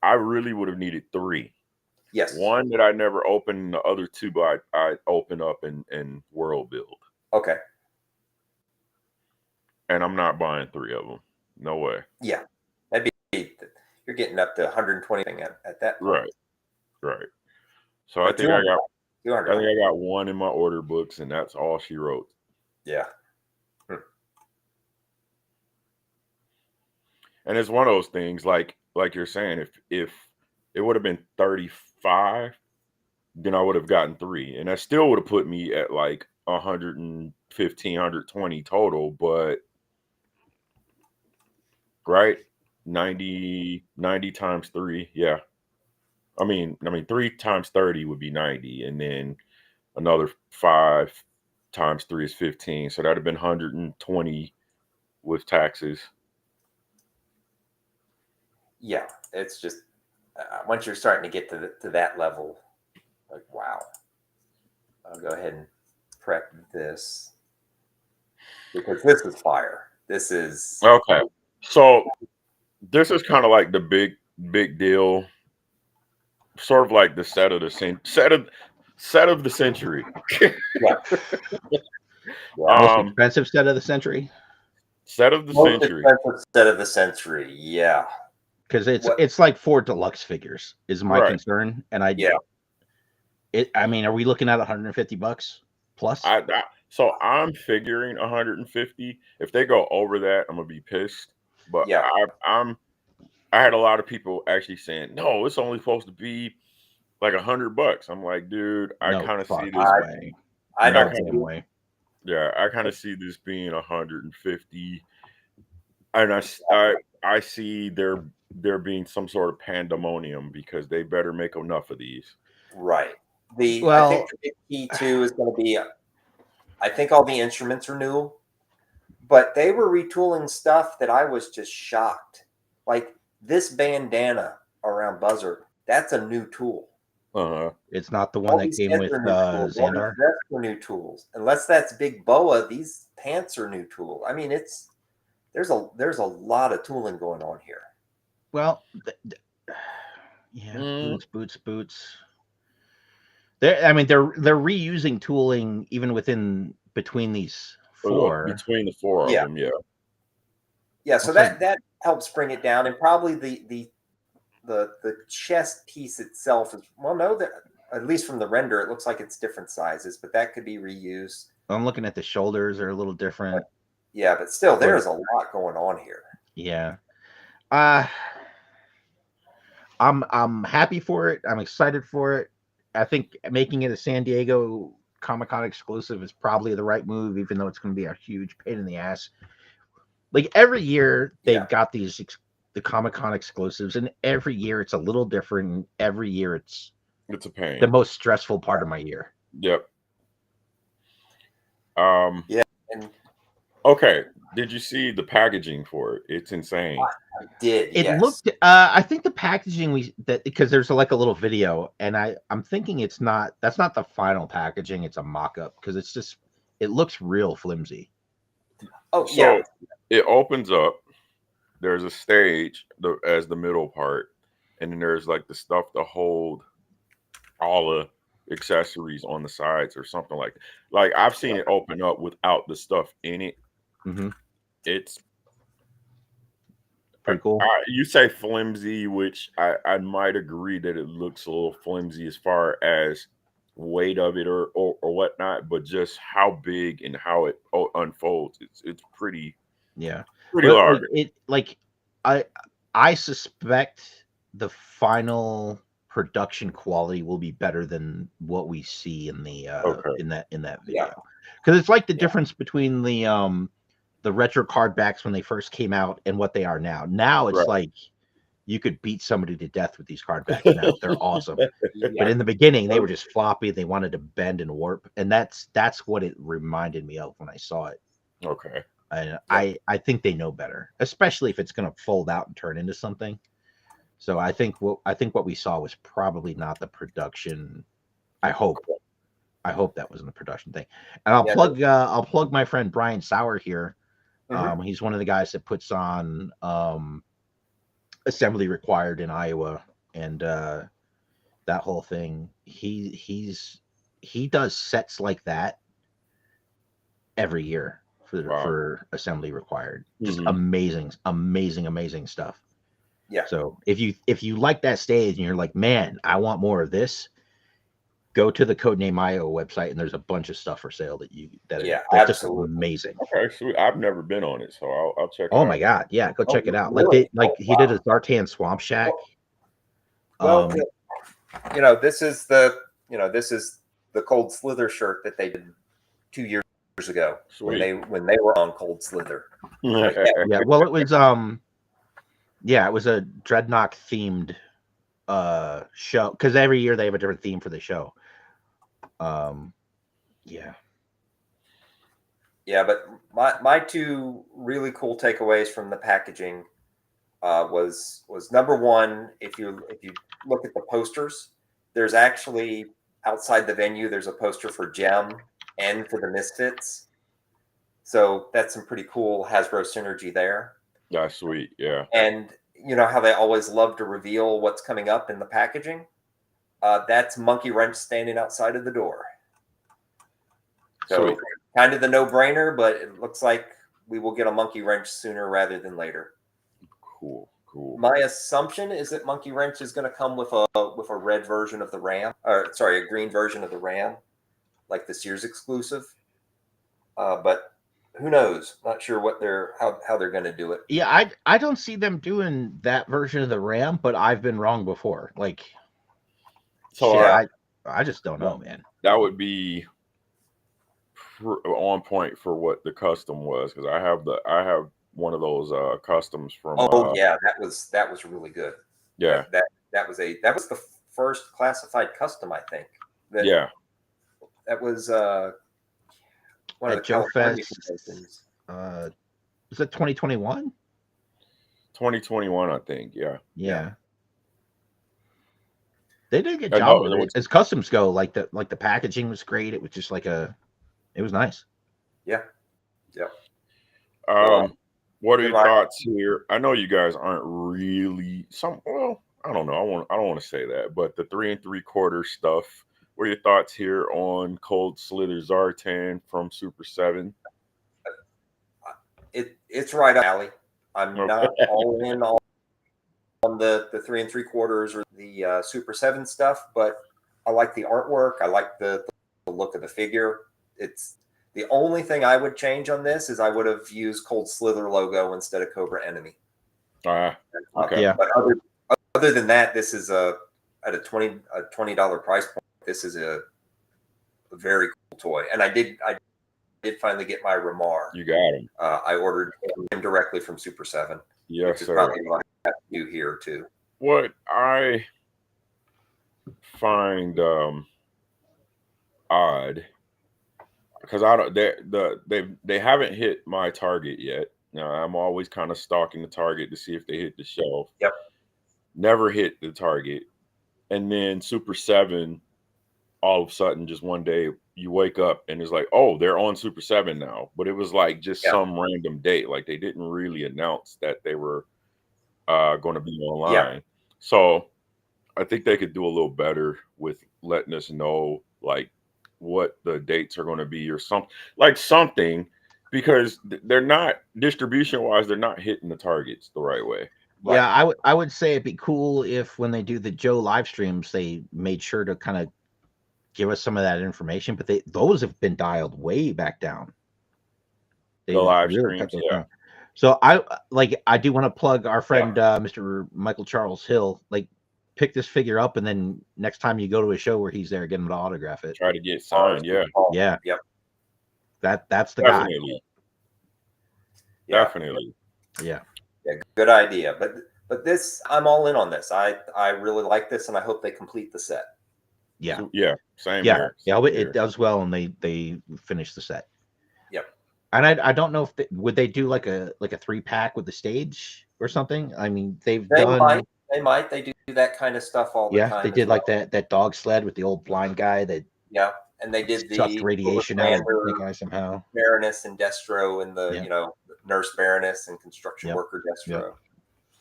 I really would have needed 3. Yes. One that I never opened, the other 2 I open up and world build. Okay. And I'm not buying 3 of them. No way. Yeah. That'd be you're getting up to 120 at that point. Right. So I think I got one in my order books, and that's all she wrote. Yeah. And it's one of those things, like you're saying, if it would have been 35, then I would have gotten 3, and that still would have put me at like 115, 120 total. But right, 90 times 3, yeah. I mean, 3 times 30 would be 90, and then another 5 times 3 is 15. So that'd have been 120 with taxes. Yeah, it's just once you're starting to get to that level, like wow. I'll go ahead and prep this because this is fire. This is okay. So this is kind of like the big deal. Sort of like the set of the century. Most expensive set of the century. Set of the century. Yeah. Because it's like 4 deluxe figures is my concern, and I mean, are we looking at $150 plus? So I'm figuring 150. If they go over that, I'm gonna be pissed. But I had a lot of people actually saying, no, it's only supposed to be like $100. I'm like, dude, I kind of see this way. I kind of see this being 150, and I see there being some sort of pandemonium because they better make enough of these. Right. I think the big key too is going to be, I think all the instruments are new, but they were retooling stuff that I was just shocked. Like this bandana around Buzzard, that's a new tool. It's not the one that came with Xandar. That's for new tools. Unless that's Big Boa, these pants are new tools. I mean, there's a lot of tooling going on here. Well, boots. They're reusing tooling even between these 4. Between the 4 of them, yeah. Yeah, so that helps bring it down, and probably the chest piece itself is at least from the render, it looks like it's different sizes, but that could be reused. I'm looking at the shoulders; they're a little different. Yeah, but still, there's a lot going on here. Yeah. I'm happy for it. I'm excited for it. I think making it a San Diego Comic-Con exclusive is probably the right move, even though it's going to be a huge pain in the ass. Like every year, they've got the Comic-Con exclusives, and every year it's a little different. Every year it's a pain. The most stressful part of my year. Yep. And okay. Did you see the packaging for it? It's insane. I did. It looked. I think the packaging because there's like a little video, and I'm thinking that's not the final packaging. It's a mock-up because it looks real flimsy. Oh so it opens up. There's a stage as the middle part, and then there's like the stuff to hold all accessories on the sides or something like that. Like I've seen it open up without the stuff in it. Mm-hmm. It's Pretty cool. You say flimsy, which I might agree that it looks a little flimsy as far as weight of it or whatnot, but just how big and how it unfolds, it's pretty But large. I suspect the final production quality will be better than what we see in the Okay. in that Yeah. video, because it's like the difference between the retro card backs when they first came out and what they are now. Now it's Right. like you could beat somebody to death with these card backs. Now they're awesome. Yeah. But in the beginning, they were just floppy. They wanted to bend and warp, and that's what it reminded me of when I saw it. Okay. And I think they know better, especially if it's going to fold out and turn into something. So I think what we saw was probably not the production. I hope that wasn't the production thing. And I'll plug my friend Brian Sauer here. He's one of the guys that puts on Assembly Required in Iowa, and that whole thing. He does sets like that every year for Assembly Required. Just amazing stuff. Yeah. So if you like that stage and you're like, man, I want more of this, go to the Codename IO website and there's a bunch of stuff for sale that's absolutely just amazing. Okay, sweet. I've never been on it, so I'll check it out. Oh my god, yeah, go check it out. Really? He did a Zartan Swamp Shack. Well, this is the Cold Slither shirt that they did 2 years ago when they were on Cold Slither. Yeah, well, it was it was a Dreadnought themed show, because every year they have a different theme for the show. But my two really cool takeaways from the packaging was number one, if you look at the posters, there's actually outside the venue there's a poster for Gem and for the Misfits, so that's some pretty cool Hasbro synergy there. That's sweet. Yeah. And you know how they always love to reveal what's coming up in the packaging? That's Monkey Wrench standing outside of the door. So sweet. Kind of the no-brainer, but it looks like we will get a Monkey Wrench sooner rather than later. Cool. My assumption is that Monkey Wrench is going to come with a red version of the Ram, or sorry, a green version of the Ram, like the Sears exclusive. But who knows? Not sure how they're going to do it. Yeah, I don't see them doing that version of the Ram, but I've been wrong before. Like, so I just don't know, man. That would be on point for what the custom was, because I have one of those customs from. That was really good. Yeah, that was the first classified custom, I think. That was one of the Joe California Fest. conventions. Was it 2021? 2021, I think. Yeah. They did a good job with it. As customs go, like the packaging was great. It was just it was nice. Yeah. What are your thoughts here? I know you guys aren't really I don't know. I don't want to say that, but the 3 3/4 stuff. What are your thoughts here on Cold Slither Zartan from Super 7? It's right up alley. I'm not all in on the 3 3/4 or the Super 7 stuff, but I like the artwork. I like the look of the figure. It's the only thing I would change on this is I would have used Cold Slither logo instead of Cobra Enemy. Okay. Yeah. But other than that, this is at a $20 price point. This is a very cool toy, and I did finally get my Ramar. You got him. I ordered him directly from Super 7. Yes, which is sir. probably what I have to do here too. What I find odd, because they haven't hit my target yet. Now I'm always kind of stalking the target to see if they hit the shelf. Yep. Never hit the target, and then Super 7. All of a sudden, just one day, you wake up and it's like, oh, they're on Super 7 now. But it was like just some random date. Like they didn't really announce that they were going to be online. Yeah. So I think they could do a little better with letting us know like what the dates are going to be or something, because they're not distribution wise, they're not hitting the targets the right way. Right. Yeah, I would say it'd be cool if when they do the Joe live streams, they made sure to kind of give us some of that information. But those have been dialed way back down. The They've live really cut streams, those yeah. down. So I do want to plug our friend Mr. Michael Charles Hill. Like, pick this figure up, and then next time you go to a show where he's there, get him to autograph it. Try to get signed, yeah. Yeah. Yep. That's the Definitely. Yeah. Definitely. guy. Yeah, good idea. But this, I'm all in on this. I really like this, and I hope they complete the set. Yeah. So, yeah. Same Yeah. here. Yeah. Same It here. does well, and they finish the set. Yep. And I don't know if would they do like a 3-pack with the stage or something. I mean, they might they do that kind of stuff all the time. They did like that dog sled with the old blind guy that and they did sucked the radiation out of the guy somehow. Baroness and Destro and the Yeah. Nurse Baroness and construction Yep. worker Destro.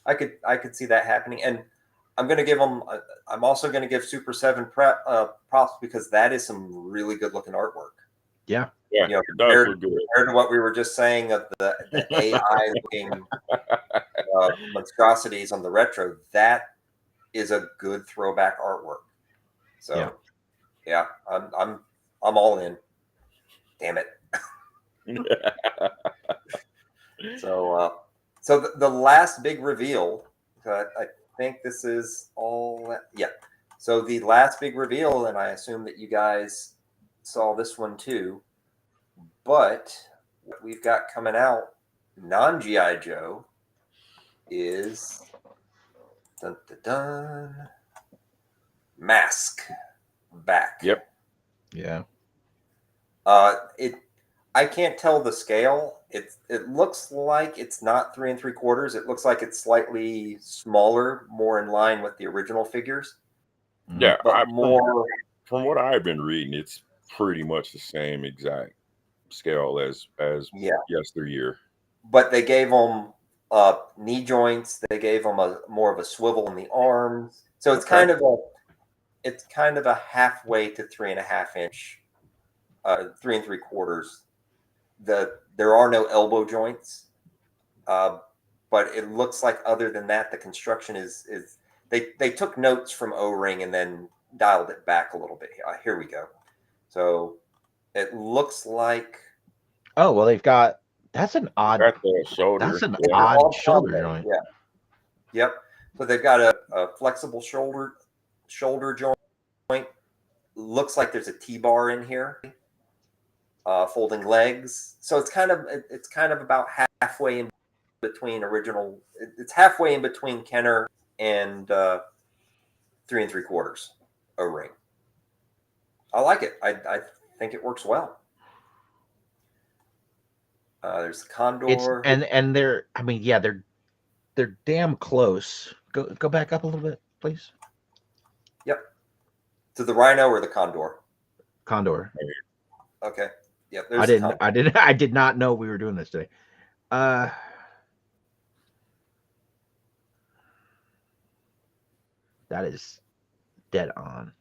Yep. I could see that happening, and I'm going to give them. I'm also going to give Super 7 props because that is some really good looking artwork. Yeah. Yeah, You know, it does look good. compared to what we were just saying of the AI looking monstrosities on the retro, that is a good throwback artwork. So, yeah, I'm all in. Damn it. So the last big reveal, I think this is all. Yeah. So the last big reveal, and I assume that you guys saw this one too, but what we've got coming out, non G.I. Joe, is dun, dun, dun, Mask back. Yep. Yeah. I can't tell the scale. It looks like it's not 3 3/4. It looks like it's slightly smaller, more in line with the original figures. Yeah, But more from what I've been reading, it's pretty much the same exact scale as yesteryear. But they gave them knee joints. They gave them more of a swivel in the arms. So it's kind of a halfway to 3.5 inch, 3 3/4. There are no elbow joints, but it looks like other than that, the construction is they took notes from O-ring and then dialed it back a little bit. Here we go. So it looks like. Oh well, that's an odd. Shoulder. That's an odd shoulder joint. Yeah. Yep. So they've got a flexible shoulder joint. Looks like there's a T-bar in here. Folding legs. So it's kind of about halfway in between original. It's halfway in between Kenner and 3 3/4 O-ring. I like it. I think it works well. There's Condor. And they're, I mean, yeah, they're damn close. Go back up a little bit, please. Yep. To the Rhino or the Condor? Condor. Okay. Yep. I did not know we were doing this today. That is dead on.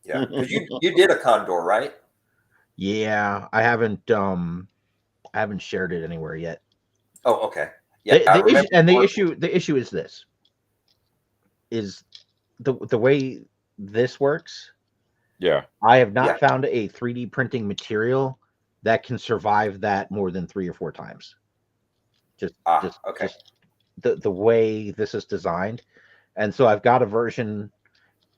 Yeah, because you did a Condor, right? Yeah, I haven't shared it anywhere yet. Oh, okay. Yeah, the issue is this. Is the way this works. Yeah. I have not found a 3D printing material that can survive that more than 3 or 4 times. Just the way this is designed. And so I've got a version,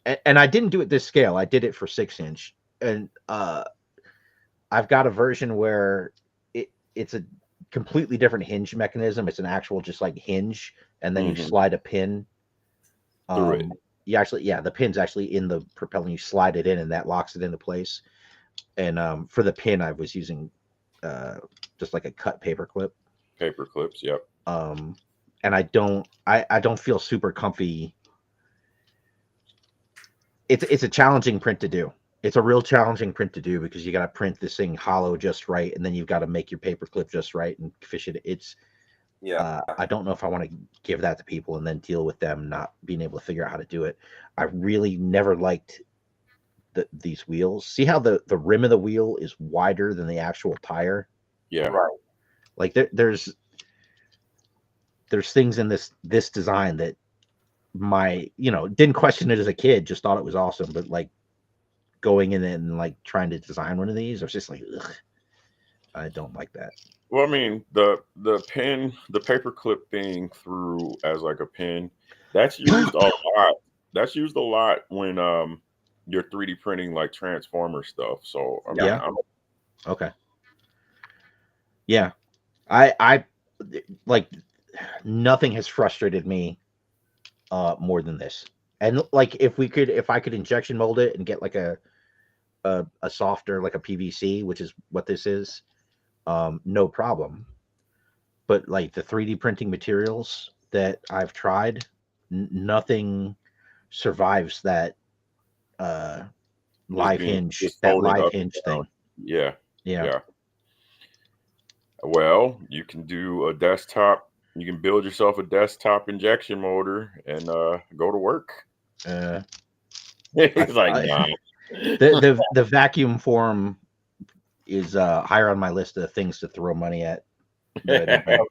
and I didn't do it this scale. I did it for 6-inch, and I've got a version where it's a completely different hinge mechanism. It's an actual just like hinge, and then you slide a pin through it. The pin's actually in the propeller. You slide it in, and that locks it into place. And for the pin, I was using just like a cut paper clip. Paper clips, yep. And I don't feel super comfy. It's a challenging print to do. It's a real challenging print to do because you got to print this thing hollow just right, and then you've got to make your paper clip just right and fish it. Yeah. I don't know if I want to give that to people and then deal with them not being able to figure out how to do it. I really never liked these wheels. See how the rim of the wheel is wider than the actual tire? Yeah. Right. Like there's things in this design that didn't question it as a kid, just thought it was awesome. But like going in and like trying to design one of these, I was just like, ugh, I don't like that. Well, I mean, the pin, the paperclip thing through as like a pin, that's used a lot. That's used a lot when you're 3D printing like transformer stuff. So I mean, Yeah. I'm, Okay. Yeah. I like nothing has frustrated me more than this. And like if I could injection mold it and get like a softer like a PVC, which is what this is, no problem. But like the 3D printing materials that I've tried, nothing survives that uh just being just that folding live up hinge and down. thing. Yeah, Yeah. yeah. Well, you can do a desktop. You can build yourself a desktop injection motor and go to work. Uh, He's like, I, nah. the vacuum form is higher on my list of things to throw money at that I don't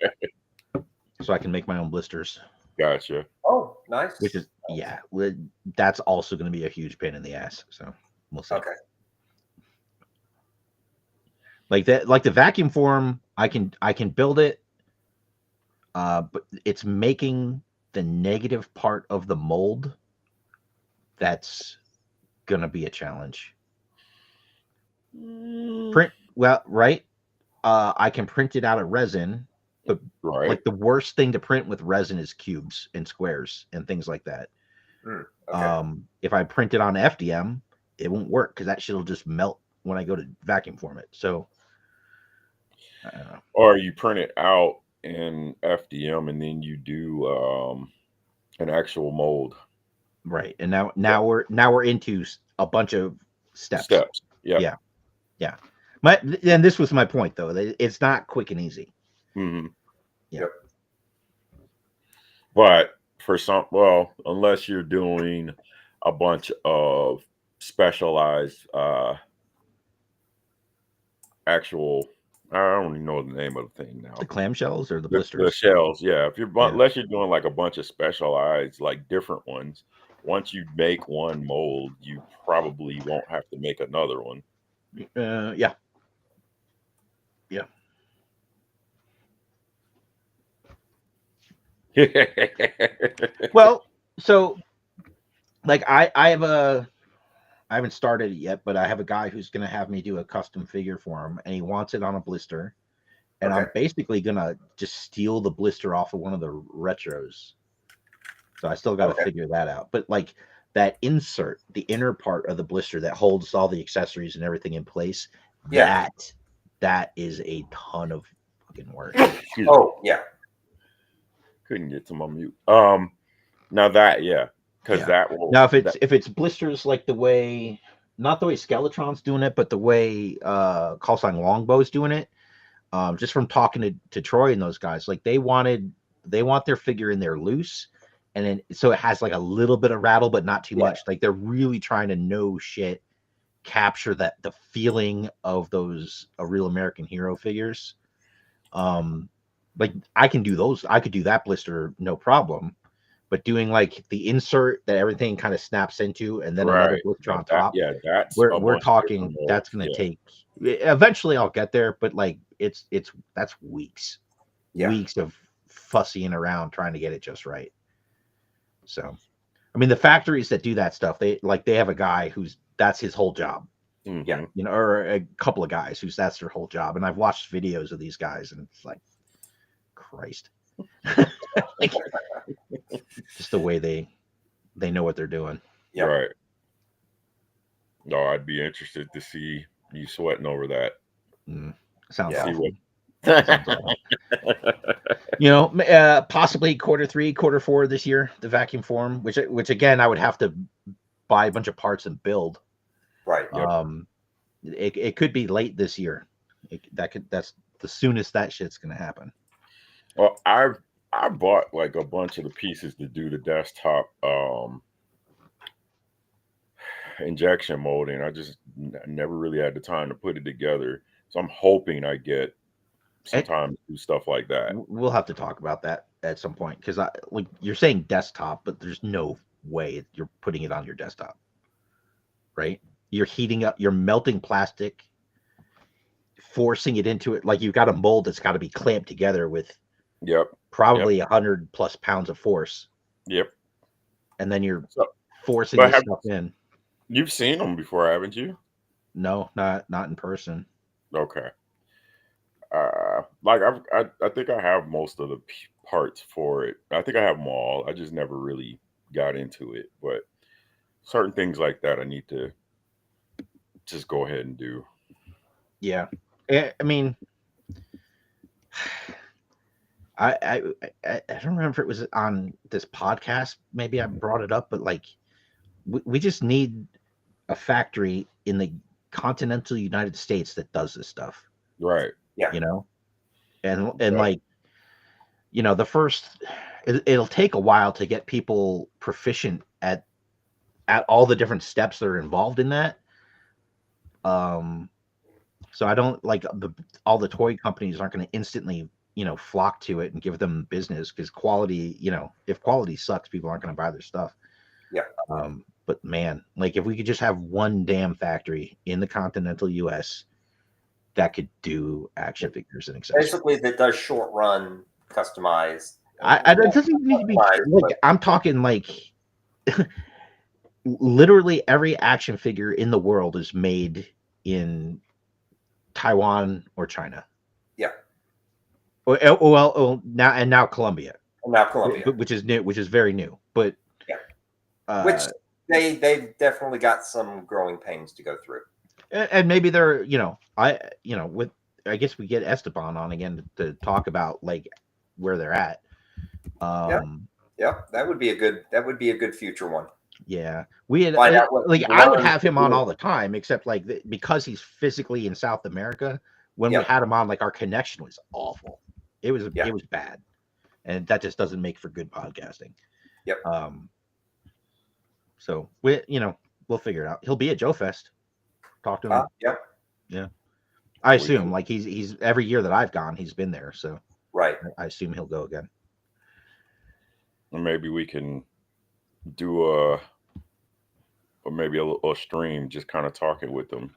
do, so I can make my own blisters. Gotcha. Oh, nice. Which is that's also going to be a huge pain in the ass. So we'll see. Okay. Like that, like the vacuum form, I can build it, but it's making the negative part of the mold that's gonna be a challenge. Print well, right? I can print it out of resin, but Right. like the worst thing to print with resin is cubes and squares and things like that. Okay. If I print it on FDM, it won't work because that shit'll just melt when I go to vacuum form it. So I don't know. Or you print it out in FDM and then you do an actual mold. Right. And now we're into a bunch of steps. Yeah. Yeah. And this was my point though. It's not quick and easy. Mm-hmm. Yeah. Yep. But for some, well, unless you're doing a bunch of specialized actual, I don't even know the name of the thing now. The clamshells or the The blisters? shells, yeah. If you're unless you're doing like a bunch of specialized, like different ones, once you make one mold, you probably won't have to make another one. Yeah. Well, so like I haven't started it yet, but I have a guy who's gonna have me do a custom figure for him, and he wants it on a blister. And Okay. I'm basically gonna just steal the blister off of one of the retros. So I still got to figure that out. But like that insert, the inner part of the blister that holds all the accessories and everything in place, Yeah. that is a ton of fucking work. Oh, yeah. Couldn't get to my mute. Now that because that will now if it's blisters like the way, not the way Skeletron's doing it, but the way Call Sign Longbow's doing it. Just from talking to Troy and those guys, like they want their figure in there loose, and then so it has like a little bit of rattle, but not too much. Like they're really trying to capture that the feeling of those a real American hero figures. Like I can do those. I could do that blister no problem, but doing like the insert that everything kind of snaps into, and then another blister on top. That's We're talking. That's going to take. Eventually, I'll get there, but like that's weeks of fussying around trying to get it just right. So, I mean, the factories that do that stuff, they have a guy that's his whole job. Mm-hmm. Or a couple of guys that's their whole job. And I've watched videos of these guys, and it's like, Christ, like, just the way they know what they're doing. Yeah. Right. No, I'd be interested to see you sweating over that. Sounds awful. Sounds awful. Possibly Q3, Q4 this year, the vacuum form, which again I would have to buy a bunch of parts and build. Right. It could be late this year. That's the soonest that shit's gonna happen. Well, I bought like a bunch of the pieces to do the desktop injection molding. I just never really had the time to put it together. So I'm hoping I get some And time to do stuff like that. we'll have to talk about that at some point because like you're saying desktop, but there's no way you're putting it on your desktop, right? You're heating up, you're melting plastic, forcing it into it. Like you've got a mold that's got to be clamped together with Yep. probably 100+ pounds of force, Yep. and then you're So, forcing but this stuff in. you've seen them before, haven't you? No, not in person. Okay. Like I think I have most of the parts for it. I think I have them all. I just never really got into it. But certain things like that, I need to just go ahead and do. Yeah, I mean, I don't remember if it was on this podcast. Maybe I brought it up, but like, we just need a factory in the continental United States that does this stuff. Right. Yeah. You know, and Yeah. like, you know, it'll take a while to get people proficient at all the different steps that are involved in that. So I don't like all the toy companies aren't going to instantly, you know, flock to it and give them business because quality, you know, if quality sucks, people aren't going to buy their stuff. Yeah. But man, like if we could just have one damn factory in the continental US that could do action figures and accessories. Basically, that does short run customized. It doesn't even need to be like, I'm talking like literally every action figure in the world is made in Taiwan or China. Yeah. Well, now Colombia. Now Colombia, which is new, which is very new. But yeah, which they've definitely got some growing pains to go through. And maybe they're, you know, with I guess we get Esteban on again to talk about like where they're at. Yeah, that would be a good future one. Yeah, we had Find out I would have him on all the time, except like because he's physically in South America. When we had him on, like our connection was awful. It was bad, and that just doesn't make for good podcasting. Yep. So we'll figure it out. He'll be at Joe Fest. Talk to him. Yeah. I assume like he's every year that I've gone, he's been there. So right. I assume he'll go again. Maybe we can do maybe a stream, just kind of talking with him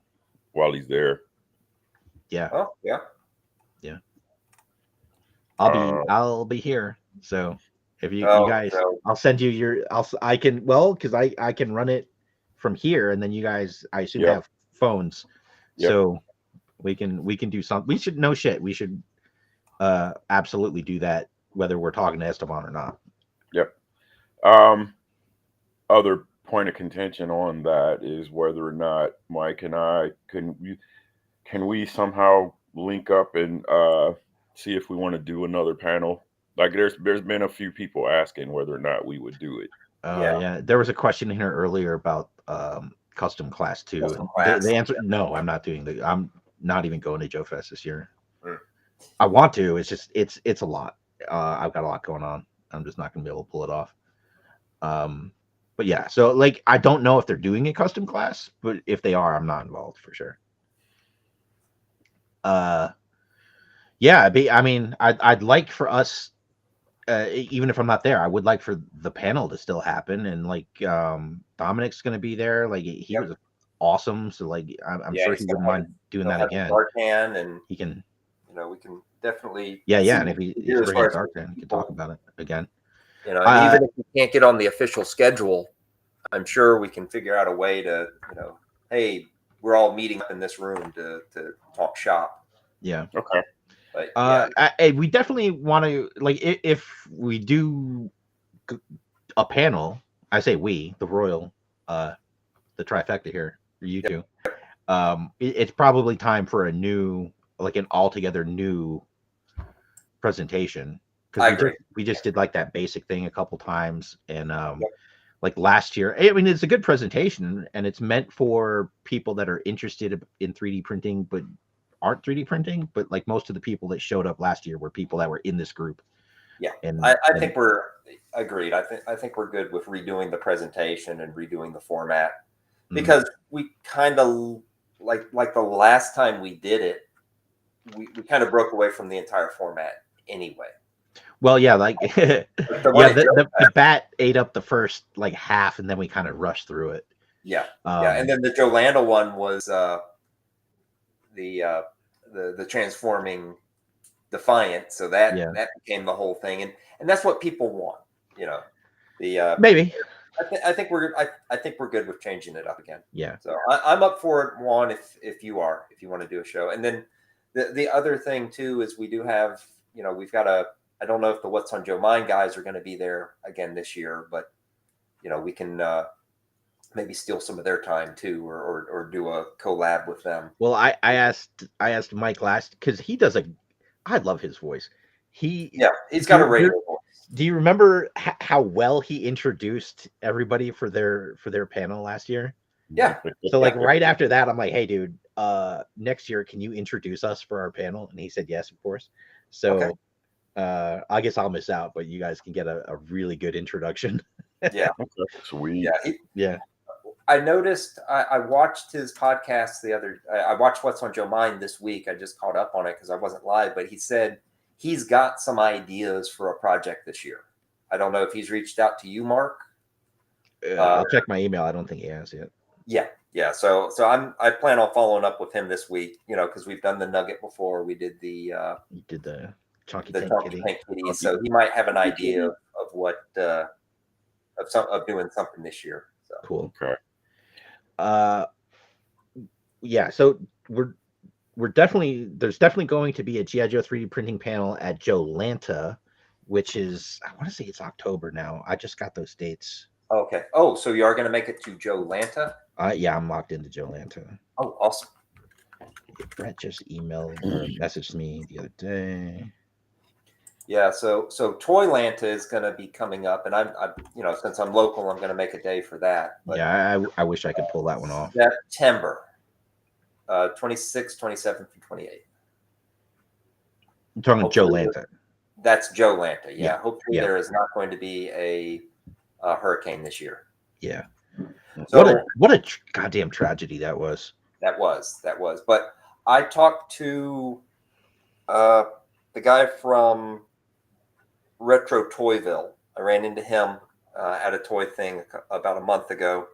while he's there. Yeah. Oh yeah. Yeah. I'll be here. So if you guys, I'll send you because I can run it from here, and then you guys, I assume have phones, so we can do something. We should we should absolutely do that, whether we're talking to Esteban or not. Yep. Other point of contention on that is whether or not Mike and I can we somehow link up and see if we want to do another panel. Like there's been a few people asking whether or not we would do it. Yeah, there was a question here earlier about custom class 2. They answered no. I'm not even going to Joe Fest this year. I want to. It's just it's a lot. I've got a lot going on. I'm just not going to be able to pull it off. But yeah, so like I don't know if they're doing a custom class, but if they are, I'm not involved for sure. Yeah, I'd like for us, even if I'm not there, I would like for the panel to still happen, and like Dominic's going to be there. Like he was awesome, so like I'm sure he wouldn't mind doing that again. Artwann, and he can, we can definitely and if he's bringing Artwann, he can talk about it again. Even if we can't get on the official schedule, I'm sure we can figure out a way to, hey, we're all meeting up in this room to talk shop. Yeah. Okay. But we definitely want to, like, if we do a panel, I say we, the royal, the trifecta here, for you two, it's probably time for a new, like an altogether new presentation. Because we just did like that basic thing a couple times, and like last year, I mean, it's a good presentation, and it's meant for people that are interested in 3D printing, but aren't 3D printing, but like most of the people that showed up last year were people that were in this group. Yeah, and I think we're agreed. I think we're good with redoing the presentation and redoing the format because we kind of like the last time we did it, we kind of broke away from the entire format anyway. Well, yeah, like The the bat ate up the first like half, and then we kind of rushed through it. Yeah, and then the Joe Landa one was the transforming Defiant, so that became the whole thing, and that's what people want, you know. The maybe I think we're good with changing it up again. Yeah. So I'm up for it, Juan. If you want to do a show, and then the other thing too is we do have, you know, we've got I don't know if the What's on Joe Mind guys are going to be there again this year, but you know, we can maybe steal some of their time too, or do a collab with them. Well, I asked Mike last because he does I love his voice. He's got a radio voice. Do you remember how well he introduced everybody for their panel last year? Yeah. So like right after that, I'm like, hey, dude, next year can you introduce us for our panel? And he said yes, of course. So I guess I'll miss out, but you guys can get a really good introduction. Yeah. Sweet. Yeah. I noticed. I watched his podcast I watched What's on Joe Mind this week. I just caught up on it because I wasn't live. But he said he's got some ideas for a project this year. I don't know if he's reached out to you, Mark. I'll check my email. I don't think he has yet. Yeah. So I plan on following up with him this week. You know, because we've done the Nugget before. We did the Chunky the Tank Chunky Tank Kitty. So he might have an idea of what of doing something this year. So. Cool. Okay. Yeah, so there's definitely going to be a G.I. Joe 3D printing panel at Joe Lanta, which is, I want to say it's October now. I just got those dates. Okay. Oh, so you are going to make it to Joe Lanta? Yeah, I'm locked into Joe Lanta. Oh, awesome. Brett just emailed or messaged me the other day. Yeah, so Toy Lanta is going to be coming up, and I'm you know, since I'm local, I'm going to make a day for that. But yeah, I wish I could pull that one off. September 26th, 27th, and 28th. I'm talking Joe Lanta. That's Joe Lanta. Yeah. Yeah. Hopefully there is not going to be a hurricane this year. Yeah. So, what a goddamn tragedy that was. That was. But I talked to the guy from Retro Toyville. I ran into him at a toy thing about a month ago,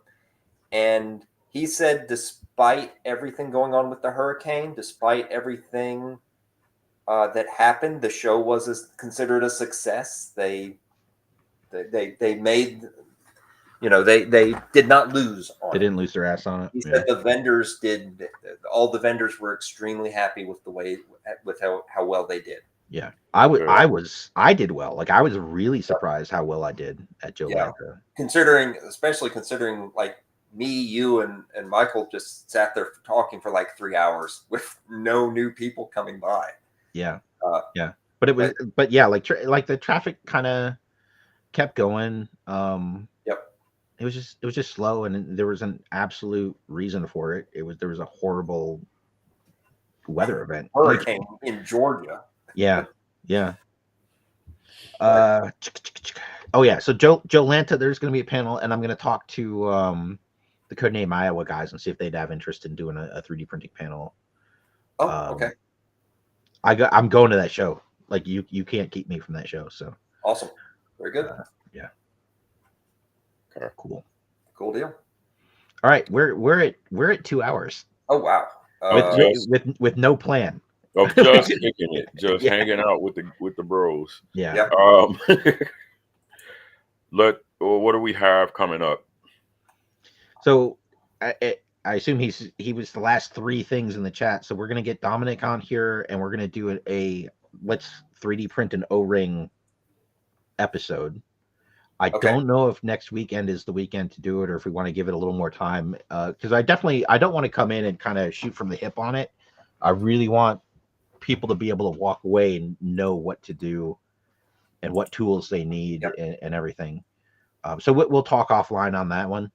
and he said, despite everything going on with the hurricane, despite everything that happened, the show was considered a success. They made, you know, they did not lose on They didn't lose their ass on it. He said the vendors did. All the vendors were extremely happy with how well they did. Yeah, I did well. Like I was really surprised how well I did at Joe Lanta. Especially considering like me, you, and Michael just sat there talking for like 3 hours with no new people coming by. Yeah, but it was, but yeah, like the traffic kind of kept going. It was just slow, and there was an absolute reason for it. There was a horrible weather event. Hurricane in Georgia. Yeah. Oh yeah. So Joe Lanta, there's going to be a panel, and I'm going to talk to the Codename Iowa guys and see if they'd have interest in doing a 3D printing panel. Oh, okay. I'm going to that show. Like you can't keep me from that show. So awesome. Very good. Yeah. Okay. Cool deal. All right, we're at 2 hours. Oh wow. With no plan. Of just kicking it, just hanging out with the bros. Yeah. What do we have coming up? So I assume he was the last 3 things in the chat. So we're gonna get Dominic on here, and we're gonna do a let's 3D print an O-ring episode. I don't know if next weekend is the weekend to do it, or if we want to give it a little more time. Because I don't want to come in and kind of shoot from the hip on it. I really want people to be able to walk away and know what to do and what tools they need and everything. So we'll talk offline on that one,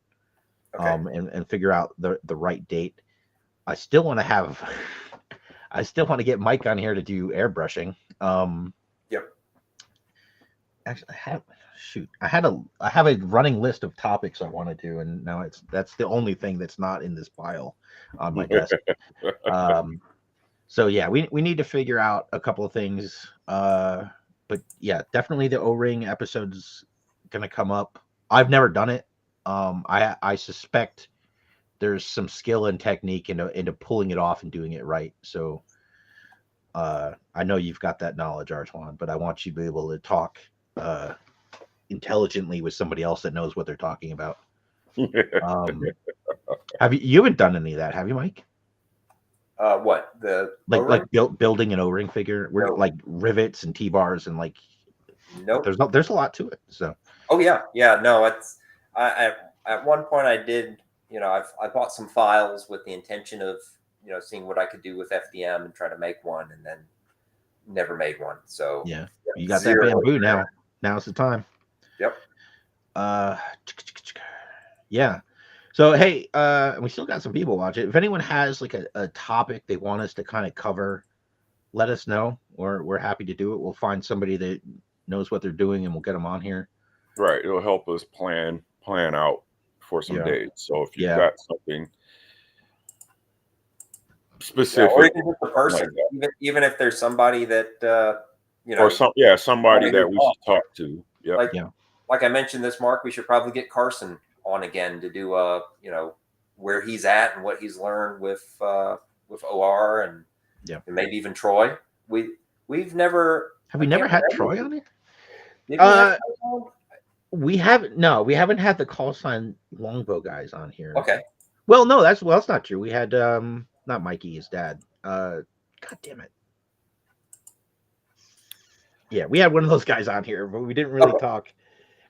and figure out the right date. I still want to have I still want to get Mike on here to do airbrushing. Yep. Actually, I have a running list of topics I want to do, and now that's the only thing that's not in this pile on my desk. So yeah, we need to figure out a couple of things. But yeah, definitely the O-ring episode's gonna come up. I've never done it. I suspect there's some skill and technique into pulling it off and doing it right. So I know you've got that knowledge, Artwann, but I want you to be able to talk intelligently with somebody else that knows what they're talking about. You haven't done any of that, have you, Mike? What the like building an O-ring figure, where No. like rivets and T-bars and like Nope. there's a lot to it. So Oh yeah, no, it's I at one point I did, I bought some files with the intention of, seeing what I could do with FDM and try to make one, and then never made one. So yeah, you got that bamboo now. Now's the time. Yep. Yeah. So hey, we still got some people watching. If anyone has like a topic they want us to kind of cover, let us know. We're happy to do it. We'll find somebody that knows what they're doing and we'll get them on here. Right. It'll help us plan out for some dates. So if you've got something specific, or even just a person, like even if there's somebody that or somebody that we should talk to. Yeah. Like I mentioned this, Mark, we should probably get Carson on again to do where he's at and what he's learned with OR and maybe even Troy. We've never had Troy on it? We haven't had the call sign longbow guys on here. Okay. Well, no, that's not true. We had not Mikey, his dad. God damn it. Yeah, we had one of those guys on here, but we didn't really talk.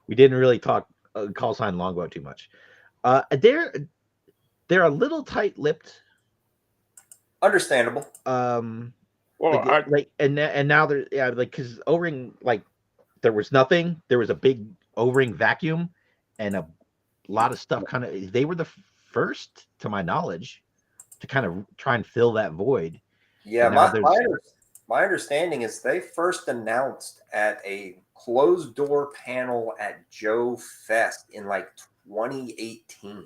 We didn't really talk call sign longbow too much. They're a little tight-lipped. Understandable. Well, and now they're because O-ring, like, there was nothing. There was a big O-ring vacuum, and a lot of stuff. They were the first, to my knowledge, to kind of try and fill that void. Yeah, my understanding is they first announced at a closed door panel at Joe Fest in like 2018.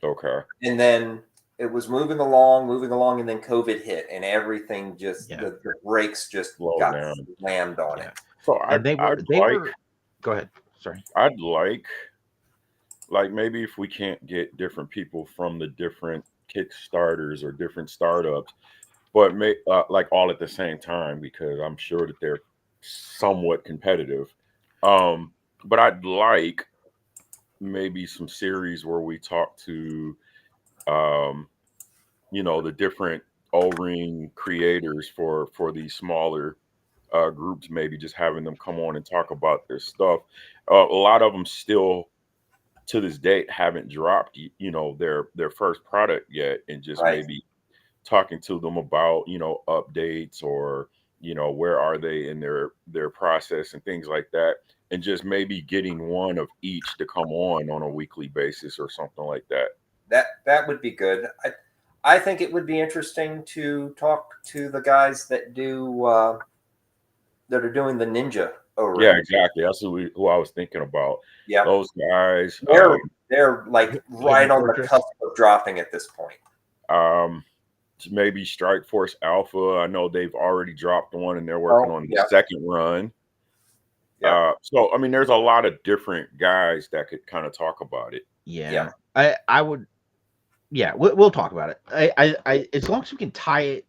Okay. And then it was moving along, and then COVID hit, and everything just the brakes just got slammed on it. So Go ahead. Sorry. I'd like maybe if we can't get different people from the different Kickstarters or different startups, but like all at the same time, because I'm sure that they're somewhat competitive. But I'd like maybe some series where we talk to the different O-ring creators for these smaller groups, maybe just having them come on and talk about their stuff. A lot of them still to this date haven't dropped their first product yet, and just maybe talking to them about updates or where are they in their process and things like that, and just maybe getting one of each to come on a weekly basis or something like that. That would be good. I think it would be interesting to talk to the guys that that are doing the Ninja O-ring. Yeah, exactly. That's who I was thinking about. Yeah, those guys. They're like right on the cusp of dropping at this point. Maybe Strike Force Alpha. I know they've already dropped one and they're working on the second run. So I mean, there's a lot of different guys that could kind of talk about it. Yeah. I would. Yeah, we'll talk about it. I as long as we can tie it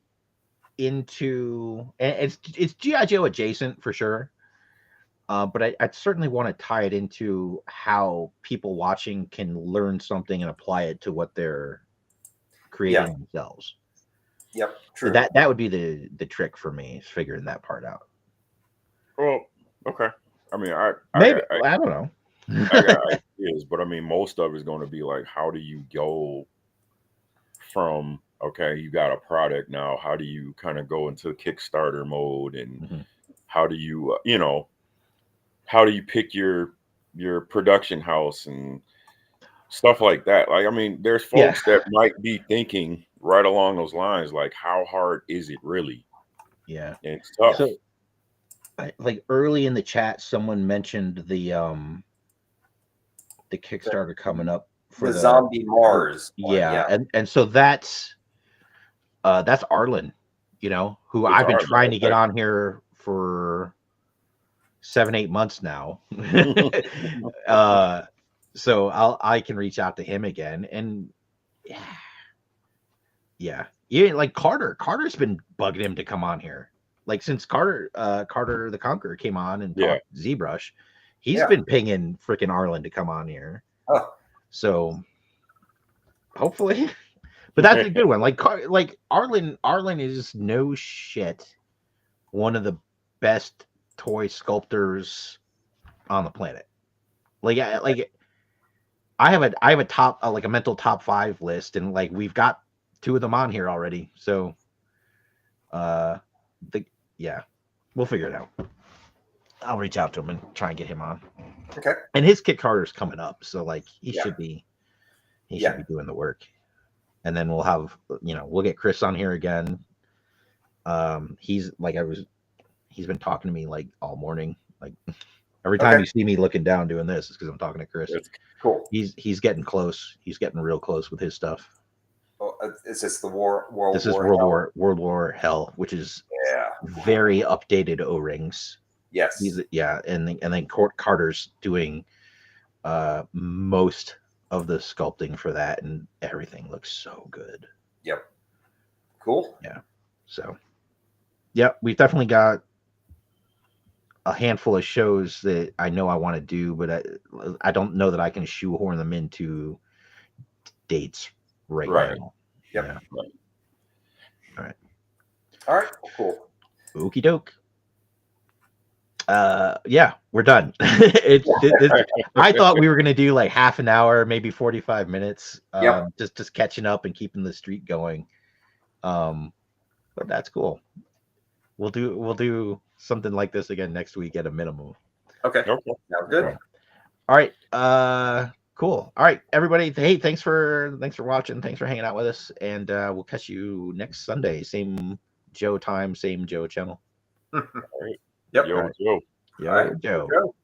into, and it's G.I.JOE adjacent for sure. But I'd certainly want to tie it into how people watching can learn something and apply it to what they're creating themselves. Yep, true. So that would be the trick for me, is figuring that part out. Well, okay. I mean, I don't know. I got ideas, but I mean, most of it's going to be like, how do you go from you got a product now? How do you kind of go into Kickstarter mode, and how do you how do you pick your production house and stuff like that? Like, I mean, there's folks that might be thinking right along those lines, like how hard is it really? Yeah. And it's tough. So, like early in the chat, someone mentioned the Kickstarter coming up for the Zombie Mars one, yeah, and so that's Arlen, you know, who It's I've been hard, trying to get okay. on here for 7-8 months now. So I can reach out to him again, and yeah, like Carter's been bugging him to come on here, like since Carter the Conqueror came on and Yeah. talked ZBrush, he's been pinging freaking Arlen to come on here. Oh. So hopefully, but that's a good one. Like Arlen is no shit one of the best toy sculptors on the planet. Like I have a top like a mental top 5 list, and like we've got 2 of them on here already. So we'll figure it out. I'll reach out to him and try and get him on. Okay. And his Kickstarter's coming up, so like he should be doing the work. And then we'll have, we'll get Chris on here again. He's been talking to me like all morning. Like every time you see me looking down doing this, it's because I'm talking to Chris. That's cool. He's getting close. He's getting real close with his stuff. Oh, is this the World War? This is World War Hell, which is very updated O-rings. Yes. And then Carter's doing most of the sculpting for that, and everything looks so good. Yep. Cool. Yeah. So, we've definitely got a handful of shows that I know I want to do, but I don't know that I can shoehorn them into dates right now. Yep. Yeah. All right. Cool. Okie doke. We're done. I thought we were gonna do like half an hour, maybe 45 minutes. Just catching up and keeping the streak going. But that's cool. We'll do something like this again next week at a minimum. Okay. Sounds good. Okay. All right. Cool. All right, everybody. Hey, thanks for watching. Thanks for hanging out with us, and we'll catch you next Sunday. Same Joe time, same Joe channel. All right. Yep. Yo, Joe.